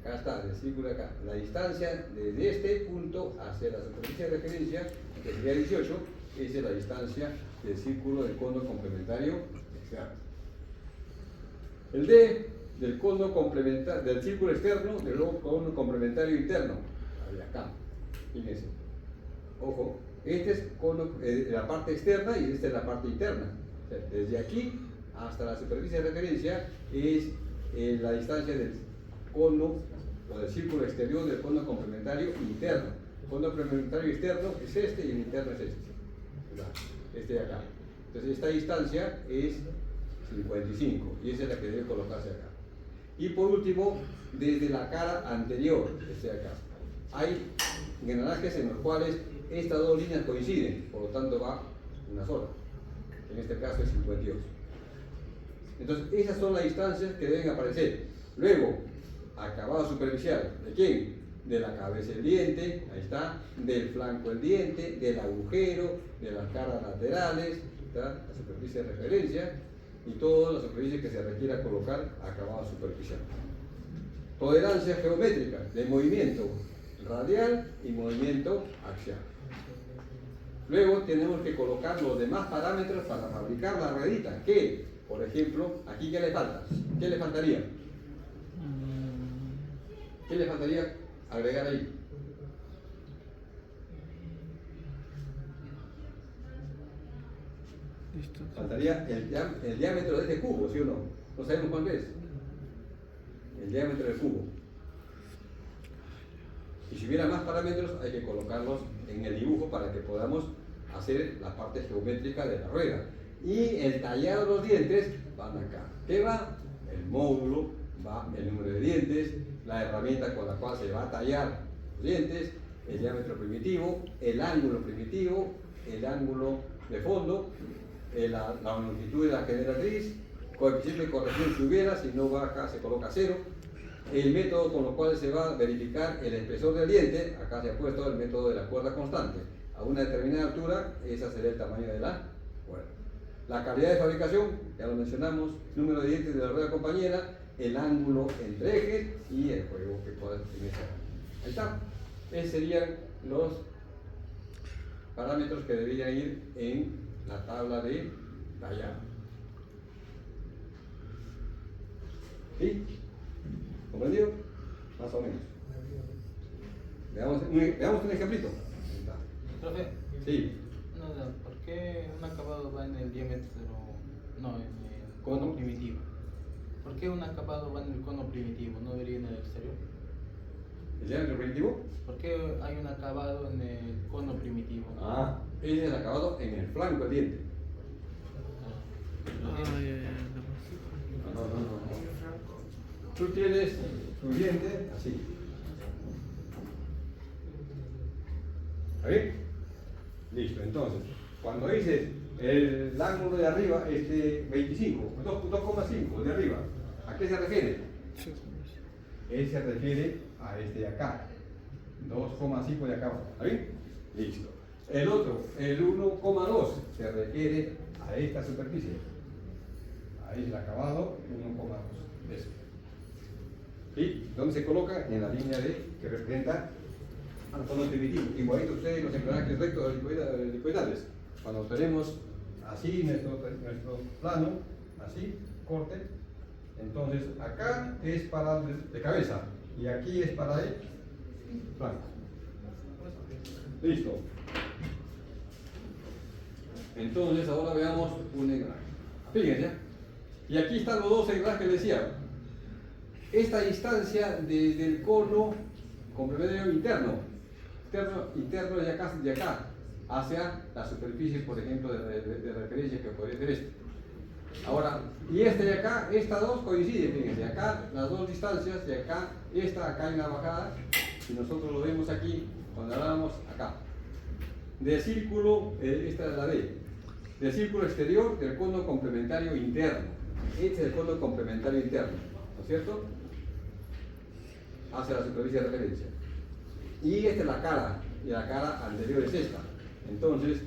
acá está, del círculo de acá, la distancia desde este punto hacia la superficie de referencia, que sería 18, esa es la distancia del círculo del cono complementario externo. El D del cono complementario, del círculo externo, del cono complementario interno, de acá, fíjense. Ojo, este es cono, la parte externa y esta es la parte interna. O sea, desde aquí hasta la superficie de referencia es la distancia del cono o del círculo exterior del cono complementario interno. El cono complementario externo es este y el interno es este. Este de acá. Entonces esta distancia es 55 y esa es la que debe colocarse acá. Y por último, desde la cara anterior, este de acá, hay engranajes en los cuales estas dos líneas coinciden, por lo tanto va una sola. En este caso es 58. Entonces esas son las distancias que deben aparecer. Luego, acabado superficial, ¿de quién? De la cabeza del diente, ahí está, del flanco del diente, del agujero, de las caras laterales, ¿está? La superficie de referencia y toda la superficie que se requiera colocar acabado superficial. Tolerancia geométrica de movimiento radial y movimiento axial. Luego tenemos que colocar los demás parámetros para fabricar la ruedita, que, por ejemplo, aquí ¿qué le falta? ¿Qué le faltaría? ¿Qué le faltaría agregar ahí? Listo. Faltaría el diámetro de este cubo, ¿sí o no? ¿No sabemos cuánto es? El diámetro del cubo. Y si hubiera más parámetros, hay que colocarlos en el dibujo para que podamos hacer la parte geométrica de la rueda. Y el tallado de los dientes van acá. ¿Qué va? El módulo, va el número de dientes, la herramienta con la cual se va a tallar los dientes, el diámetro primitivo, el ángulo primitivo, el ángulo de fondo, la longitud de la generatriz, coeficiente de corrección si hubiera, si no va acá se coloca 0, el método con el cual se va a verificar el espesor del diente, acá se ha puesto el método de la cuerda constante, a una determinada altura, esa será el tamaño de la cuerda. La calidad de fabricación, ya lo mencionamos, número de dientes de la rueda compañera, el ángulo entre ejes y el juego que pueda tener. Ahí está. Esos serían los parámetros que deberían ir en la tabla de tallado. ¿Sí? ¿Comprendido? Más o menos. Veamos un ejemplito. Ahí está. Profe, Sí. ¿por qué un acabado va en el diámetro, no, en el cono ¿Cómo? primitivo? ¿Por qué un acabado va en el cono primitivo, no debería en el exterior? ¿El diámetro primitivo? ¿Por qué hay un acabado en el cono primitivo? Ah, ese es el acabado en el flanco del diente. No. Tú tienes tu diente así. ¿Está bien? Listo, entonces, cuando dices el ángulo de arriba es de 25, 2,5 de arriba, ¿a qué se refiere? Él se refiere a este de acá, 2,5 de acá abajo, ¿está bien? Listo. El otro, el 1,2, se refiere a esta superficie. Ahí el acabado, 1,2. Eso. ¿Sí? ¿Dónde se coloca? En la línea de que representa al cono primitivo. Igualito ustedes los engranajes rectos helicoidales. Cuando tenemos así nuestro plano, así, corte, entonces acá es para de cabeza y aquí es para el flanco. Listo. Entonces ahora veamos un engranaje. Fíjense. Y aquí están los dos engranajes que les decía. Esta distancia desde el cono complementario interno de acá hacia la superficie, por ejemplo, de referencia que podría ser este. Ahora, y este de acá, estas dos coinciden, fíjense, acá las dos distancias, de acá, acá en la bajada, y nosotros lo vemos aquí, cuando hablamos acá. Del círculo, esta es la D, del círculo exterior del cono complementario interno. Este es el cono complementario interno, ¿no es cierto? Hacia la superficie de referencia. Y esta es la cara, y la cara anterior es esta. Entonces,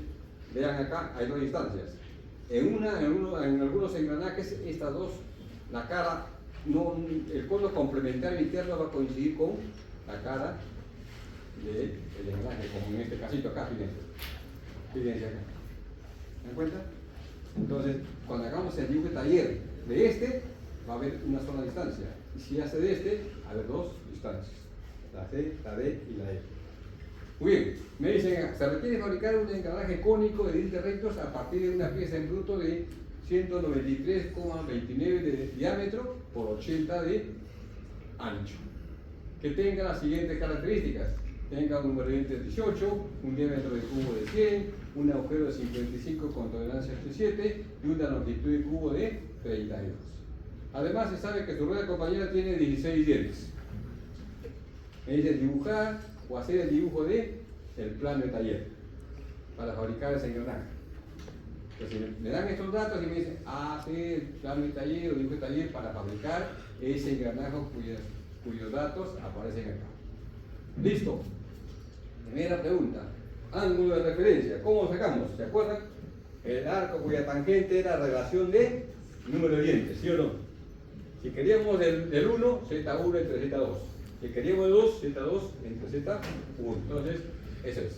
vean acá, hay dos distancias. En algunos engranajes, estas dos, la cara no, el cono complementario interno va a coincidir con la cara del engranaje, como en este casito acá, fíjense. Fíjense acá. ¿Se dan cuenta? Entonces, cuando hagamos el dibujo de taller de este, va a haber una sola distancia. Y si hace de este, va a haber dos distancias. La C, la D y la E. Muy bien, me dicen, se requiere fabricar un engranaje cónico de dientes rectos a partir de una pieza en bruto de 193,29 de diámetro por 80 de ancho. Que tenga las siguientes características. Tenga un número de dientes 18, un diámetro de cubo de 100, un agujero de 55 con tolerancia entre 7 y una longitud de cubo de 32. Además, se sabe que su rueda compañera tiene 16 dientes. Me dicen dibujar o hacer el dibujo de el plano de taller para fabricar ese engranaje. Entonces, me dan estos datos y me dicen hacer el plano de taller o dibujo de taller para fabricar ese engranaje cuyos datos aparecen acá. Listo. Primera pregunta. Ángulo de referencia. ¿Cómo lo sacamos? ¿Se acuerdan? El arco cuya tangente era relación de número de dientes, ¿sí o no? Si queríamos el 1, Z1 entre Z2. Si queríamos el 2, Z2 entre Z1. Entonces, eso es.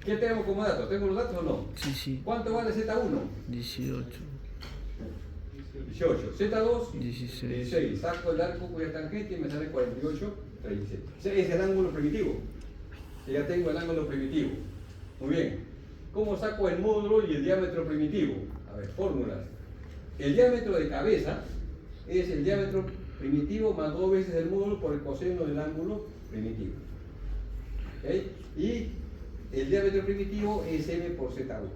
¿Qué tenemos como datos? ¿Tenemos los datos o no? Sí, sí. ¿Cuánto vale Z1? 18. 18. Z2, 16. 16. Saco el arco cuya tangente y me sale 48, 37. Ese es el ángulo primitivo. Ya tengo el ángulo primitivo. Muy bien. ¿Cómo saco el módulo y el diámetro primitivo? A ver, fórmulas. El diámetro de cabeza es el diámetro primitivo más 2 veces el módulo por el coseno del ángulo primitivo. ¿Okay? Y el diámetro primitivo es M por Z1.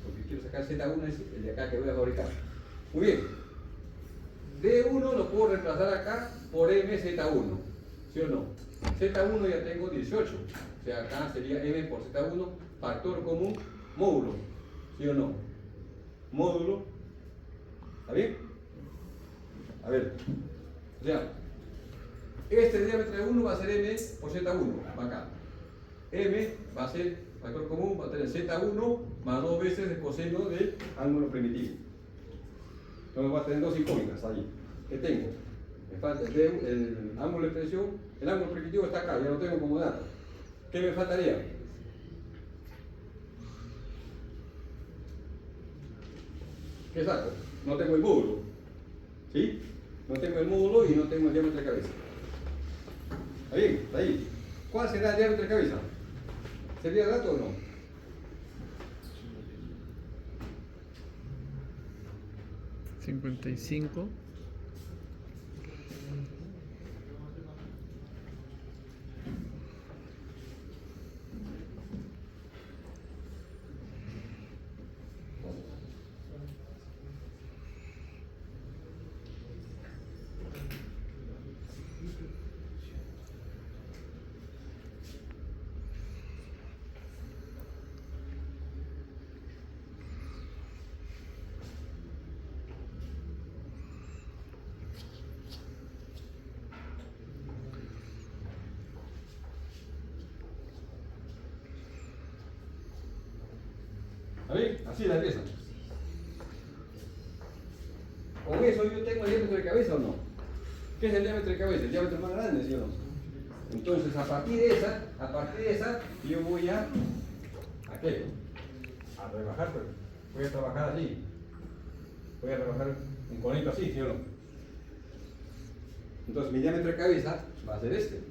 Porque quiero sacar Z1 es el de acá que voy a fabricar. Muy bien. D1 lo puedo reemplazar acá por MZ1. ¿Sí o no? Z1 ya tengo 18. O sea, acá sería M por Z1, factor común, módulo. ¿Sí o no? Módulo. ¿Está bien? A ver. O sea, este diámetro de 1 va a ser M por Z1. Va acá. M va a ser factor común, va a tener Z1 más 2 veces el coseno del ángulo primitivo. Entonces va a tener dos incógnitas allí. ¿Qué tengo? Me falta el ángulo de extensión, el ángulo primitivo está acá, ya lo tengo como dato. ¿Qué me faltaría? ¿Qué saco? No tengo el módulo. ¿Sí? No tengo el módulo y no tengo el diámetro de cabeza. ¿Está bien? ¿Está ahí? ¿Cuál será el diámetro de cabeza? ¿Sería dato o no? $55. ¿Está bien? Así la pieza. Con eso yo tengo el diámetro de cabeza o no. ¿Qué es el diámetro de cabeza? El diámetro más grande, ¿sí o no? Entonces, a partir de esa, yo voy a ¿qué? A rebajar, pero voy a trabajar así. Voy a trabajar un conecto así, ¿sí o no? Entonces, mi diámetro de cabeza va a ser este.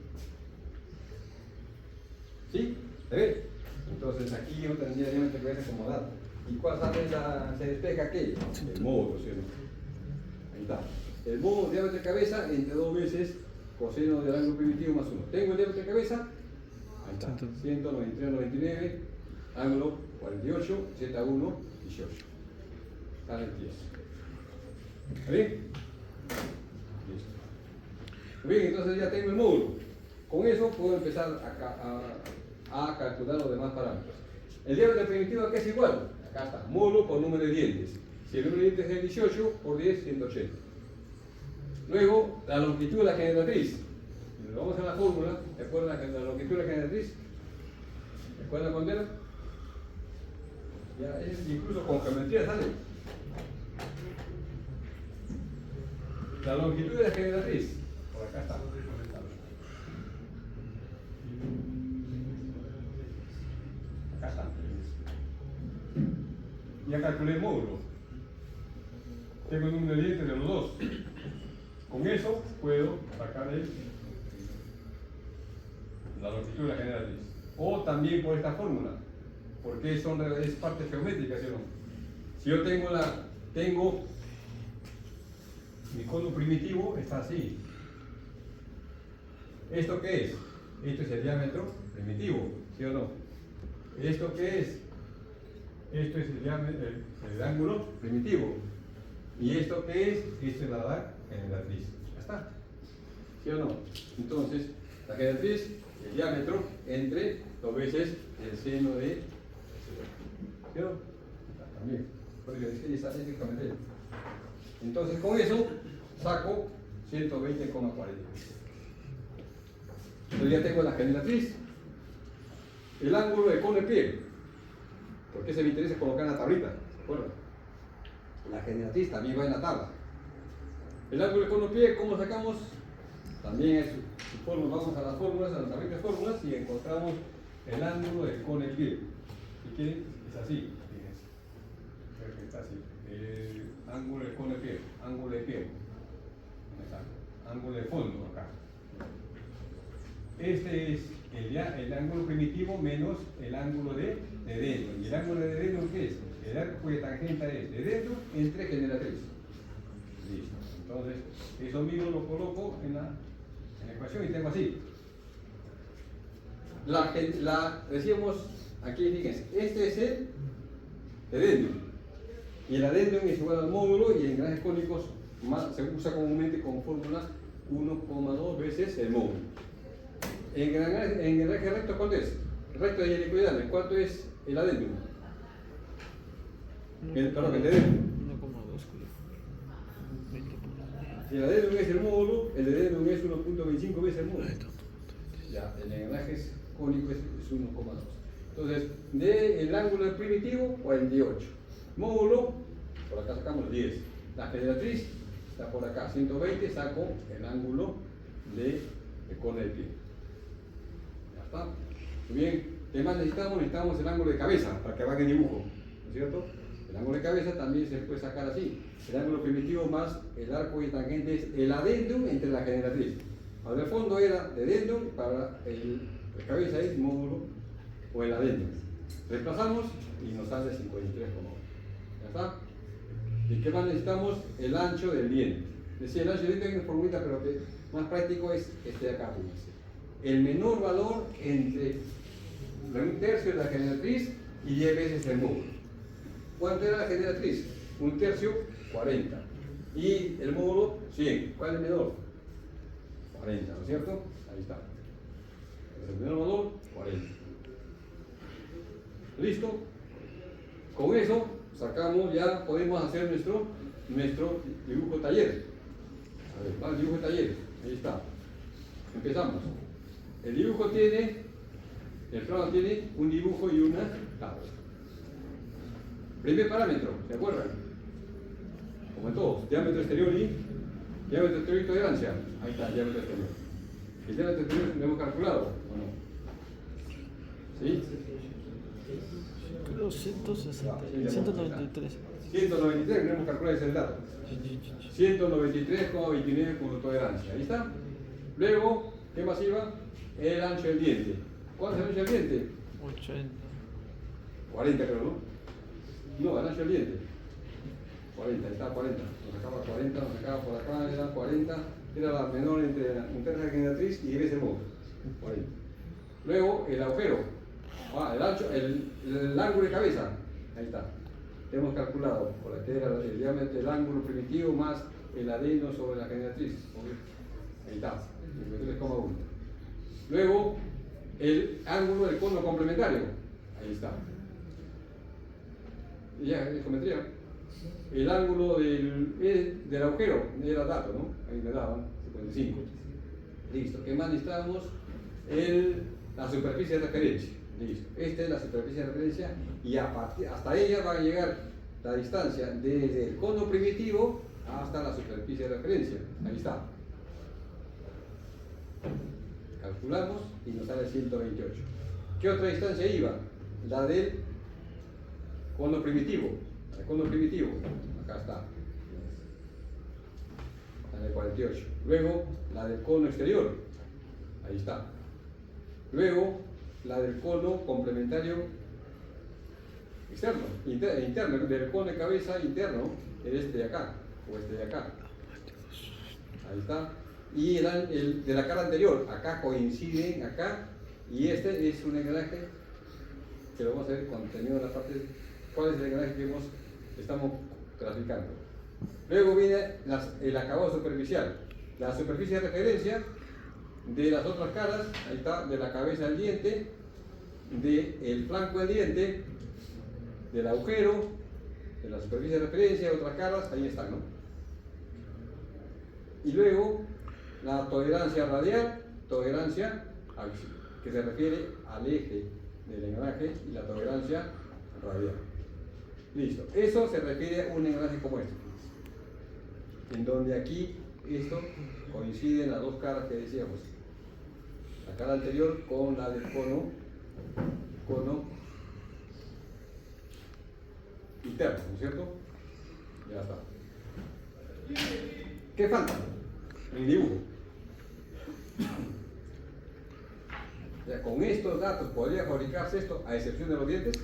¿Sí? ¿Se ve? Entonces, aquí yo tendría diámetro de cabeza como dato. ¿Y cuál sale se despeja aquello? El módulo, ¿sí o no? Ahí está. El módulo diámetro de cabeza entre 2 veces coseno del ángulo primitivo más 1. ¿Tengo el diámetro de cabeza? Ahí está. 193,99, ángulo 48, Z1, 18. Sale el 10. ¿Está bien? Listo. Bien, entonces ya tengo el módulo. Con eso puedo empezar a calcular los demás parámetros. El diámetro primitivo acá es igual. Acá está, módulo por número de dientes. Si el número de dientes es 18, por 10, 180. Luego, la longitud de la generatriz. Si nos vamos a la fórmula, ¿recuerdan la longitud de la generatriz? ¿Recuerdan cuándo era? Ya, incluso con geometría sale. La longitud de la generatriz. Por acá está. Acá está. Ya calculé el módulo. Tengo el número de dientes de los dos. Con eso puedo sacar la longitud de la generatriz. O también por esta fórmula, porque es parte geométrica, ¿sí o no? Si yo tengo mi cono primitivo, está así. ¿Esto qué es? Esto es el diámetro primitivo, ¿sí o no? ¿Esto qué es? Esto es el ángulo primitivo. ¿Y esto qué es? Esto es la generatriz. Ya está. ¿Sí o no? Entonces, la generatriz, el diámetro entre 2 veces el seno de... ¿Sí o no? También. Por eso es exactamente. Entonces, con eso saco 120,40. Entonces ya tengo la generatriz. El ángulo de cono de pie. Porque se me interesa colocar en la tablita. ¿Se acuerdan? La generatriz también va en la tabla. El ángulo de cono de pie, ¿cómo sacamos? También es su fórmula. Vamos a las fórmulas, a la tablita de fórmulas y encontramos el ángulo de cono de pie. Si quieren, es así. Fíjense. Creo que está así. El ángulo de cono de pie. Ángulo de pie. ¿Dónde está? Ángulo de fondo acá. Este es el ángulo primitivo menos el ángulo de dentro. ¿Y el ángulo de dentro qué es? El arco cuya tangente es de dentro entre generatriz. Listo. Entonces, eso mismo lo coloco en la ecuación y tengo así. Decíamos aquí, fíjense, este es el adendum. Y el adendum es igual al módulo y en engranajes cónicos se usa comúnmente con fórmula 1,2 veces el módulo. En engranaje recto, ¿cuánto es? Recto de helicoidal, ¿cuánto es el adendum? Perdón, el adendum. 1,2. Si el adendum es el módulo, el adendum es 1.25 veces el módulo. Ya, el engranaje cónico es 1,2. Entonces, el ángulo primitivo, 48. Módulo, por acá sacamos 10. La generatriz está por acá, 120, saco el ángulo de cono de pie. Ya está. Muy bien. ¿Qué más necesitamos? Necesitamos el ángulo de cabeza para que haga el dibujo. ¿No es cierto? El ángulo de cabeza también se puede sacar así. El ángulo primitivo más el arco y tangente es el adendum entre la generatriz. Para el fondo era de adendum, para la cabeza es módulo o el adendum. Reemplazamos y nos sale 53,1. ¿Ya está? ¿Y qué más necesitamos? El ancho del diente. Decía, el ancho del diente hay una formulita, pero que más práctico es este de acá. Fíjense. El menor valor entre un tercio de la generatriz y 10 veces el módulo. ¿Cuánto era la generatriz? Un tercio, 40. Y el módulo, 100. ¿Cuál es el menor? 40, ¿no es cierto? Ahí está. El menor valor, 40. ¿Listo? Con eso sacamos, ya podemos hacer nuestro dibujo taller. A ver, va el dibujo taller. Ahí está. Empezamos. El dibujo tiene, el plano tiene un dibujo y una tabla. Primer parámetro, ¿se acuerdan? Como en todos, diámetro exterior y tolerancia. Ahí está, el diámetro exterior. El diámetro exterior lo hemos calculado, ¿o no? ¿Sí? 260, 193. 193, no hemos calculado ese dato. 193,29 como tolerancia. Ahí está. Luego, ¿qué más iba? El ancho del diente. ¿Cuánto es el ancho del diente? 80. 40 creo, ¿no? No, el ancho del diente. 40, ahí está 40. Nos sacaba 40, nos sacaba por acá, era 40. Era la menor entre la generatriz y ese módulo. 40. Luego, el agujero. El ancho, el ángulo de cabeza. Ahí está. Hemos calculado por aquí era el diámetro del ángulo primitivo más el adeno sobre la generatriz. Ahí está, 53,1. Luego, el ángulo del cono complementario. Ahí está. Y ya, es geometría. El ángulo del agujero, era dato, ¿no? Ahí me daban 55. Listo. ¿Qué más necesitábamos? La superficie de referencia. Listo. Esta es la superficie de referencia y hasta ella va a llegar la distancia desde el cono primitivo hasta la superficie superficie de referencia. Ahí está. Calculamos y nos sale 128. ¿Qué otra distancia iba? La del cono primitivo. El cono primitivo. Acá está. La de 48. Luego, la del cono exterior. Ahí está. Luego, la del cono complementario externo, interno, del cono de cabeza interno, este de acá, o este de acá. Ahí está. Y el de la cara anterior, acá coinciden, acá, y este es un engranaje que lo vamos a ver cuando terminemos la parte, cuál es el engranaje que estamos graficando. Luego viene el acabado superficial, la superficie de referencia de las otras caras, ahí está, de la cabeza del diente, del flanco del diente, del agujero, de la superficie de referencia de otras caras, ahí están, ¿no? Y luego la tolerancia radial, tolerancia que se refiere al eje del engranaje y la tolerancia radial. Listo, eso se refiere a un engranaje como este, en donde aquí esto coincide en las dos caras que decíamos, la cara anterior con la del cono interno, ¿no es cierto? Ya está. ¿Qué falta? El dibujo. Ya, con estos datos podría fabricarse esto, a excepción de los dientes.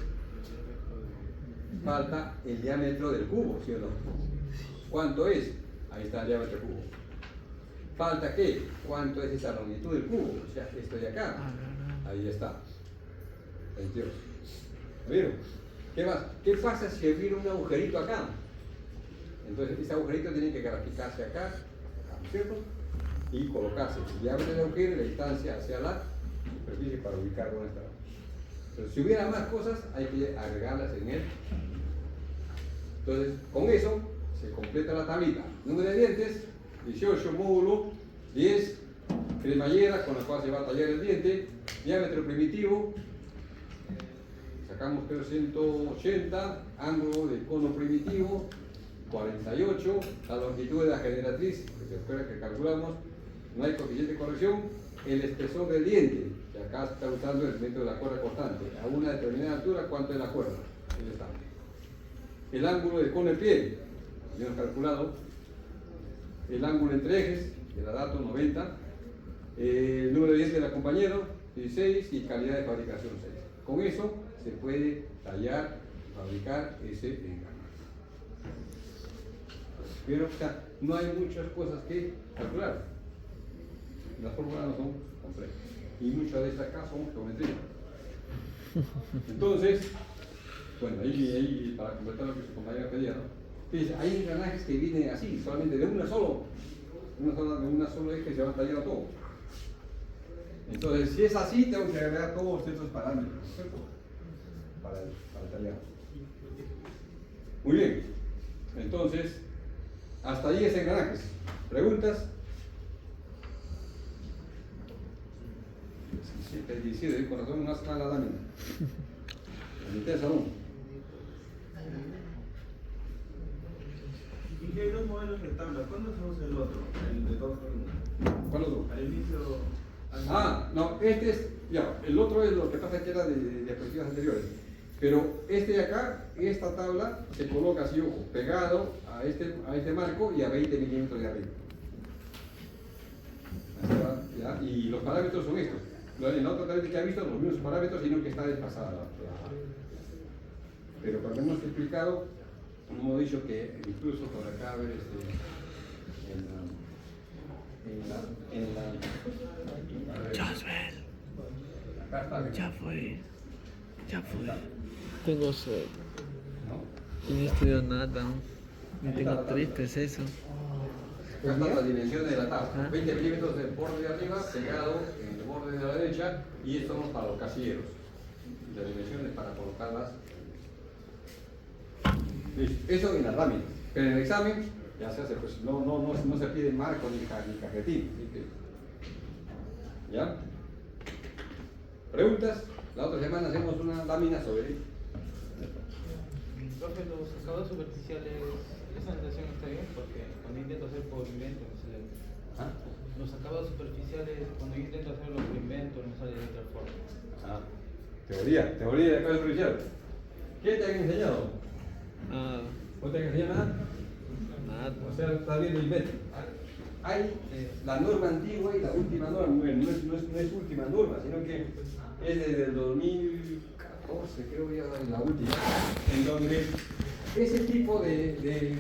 Falta el diámetro del cubo, ¿sí o no? ¿Cuánto es? Ahí está el diámetro del cubo. ¿Falta qué? ¿Cuánto es esa longitud del cubo? O sea, esto de acá. Ahí está. 22. ¿Vieron? ¿Qué más? ¿Qué pasa si hubiera un agujerito acá? Entonces, ese agujerito tiene que graficarse acá, ¿no es cierto? Y colocarse el diámetro del agujero y la distancia hacia la superficie para ubicar dónde está. Pero si hubiera más cosas, hay que agregarlas en él. Entonces, con eso se completa la tablita. Número de dientes, 18 módulo, 10 cremallera con la cual se va a tallar el diente, diámetro primitivo, sacamos 180, ángulo del cono primitivo, 48, la longitud de la generatriz, que se espera que calculamos, no hay coeficiente de corrección, el espesor del diente, que acá se está usando el método de la cuerda cortante, a una determinada altura, ¿cuánto es la cuerda? Ahí está. El ángulo del cono de piel, ya hemos calculado, el ángulo entre ejes, de la dato 90, el número de dientes del compañero, 16, y calidad de fabricación 6. Con eso se puede tallar, fabricar ese engranaje. Pero, o sea, no hay muchas cosas que calcular. Las fórmulas no son complejas. Y muchas de estas acá son geometría. Entonces, bueno, ahí para completar lo que su compañero pedía, ¿no? Fíjense, hay engranajes que vienen así, solamente de una solo eje se va a tallar todo. Entonces, si es así, tengo que agregar todos estos parámetros, ¿cierto? Para el tallado. Muy bien. Entonces, hasta ahí es engranajes. ¿Preguntas? 17, con razón más mala lámina. La mitad de salón. Y hay dos modelos de tabla. ¿Cuándo se usa el otro? El de 2 por 1. ¿Cuál otro? Al inicio. No, este es, ya, el otro es lo que pasa que era de diapositivas anteriores. Pero este de acá, esta tabla, se coloca así, ojo, pegado a este marco y a 20 milímetros de arriba. Así va, ¿ya? Y los parámetros son estos. En la otra tabla que ha visto los mismos parámetros, sino que está desfasada. Pero cuando hemos explicado, hemos dicho que incluso por acá, a ver, Ya fue. Tengo sed. Y no estudio nada. Me tengo triste, es eso. Acá están las dimensiones de la tabla. 20 milímetros del borde de arriba, pegado en el borde de la derecha, y esto es para los casilleros. Y las dimensiones para colocarlas. Listo. Eso en la lámina. Pero en el examen ya se hace, pues no se pide marco ni cajetín. ¿Ya? ¿Preguntas? La otra semana hacemos una lámina sobre. Profe, los acabados superficiales, esa anotación está bien porque cuando intento hacer por lo que invento, no sé. ¿Ah? Los acabados superficiales, cuando yo intento hacer lo que invento, no sale de otra forma. Ah, teoría de acabado superficial. ¿Qué te han enseñado? Nada. ¿No te han enseñado nada? Nada. O sea, está viendo el invento. Hay la norma antigua y la última norma. Bueno, no es última norma, sino que es desde el 2014, creo que ya es la última, en donde ese tipo de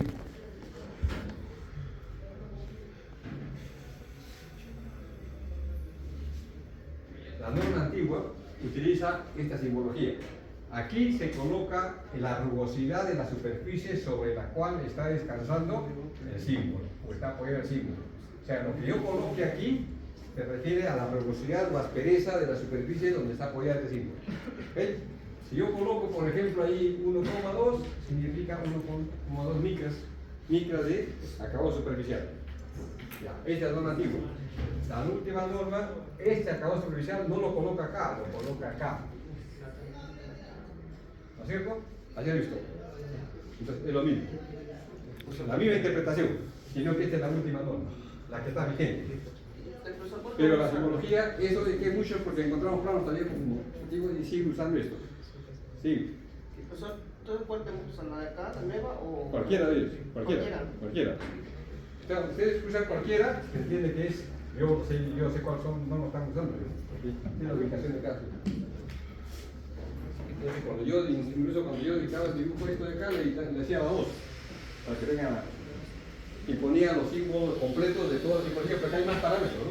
la norma antigua utiliza esta simbología. Aquí se coloca la rugosidad de la superficie sobre la cual está descansando el símbolo, o está apoyado el símbolo. O sea, lo que yo coloque aquí se refiere a la rugosidad o aspereza de la superficie donde está apoyado el símbolo. ¿Okay? Si yo coloco, por ejemplo, ahí 1,2, significa 1,2 micras de acabado superficial. Ya, esta es la norma antigua. La última norma, este acabado superficial no lo coloca acá, lo coloca acá. ¿No es cierto? Así lo he visto. Entonces, es lo mismo. La misma interpretación, sino que esta es la última norma, la que está vigente. Pero la simbología, eso de que muchos, porque encontramos planos también como digo, y siguen usando esto. Sí. Profesor, ¿tú cuál te usan la de acá, la nueva o...? Cualquiera de ellos, cualquiera. O sea, ustedes usan cualquiera, se entiende que es, yo sé cuáles son, no lo están usando, porque tiene la ubicación de cada uno. Incluso cuando yo editaba el dibujo esto de acá, le hacía la voz, para que vengan y ponía los símbolos completos de toda la simbología, porque hay más parámetros, ¿no?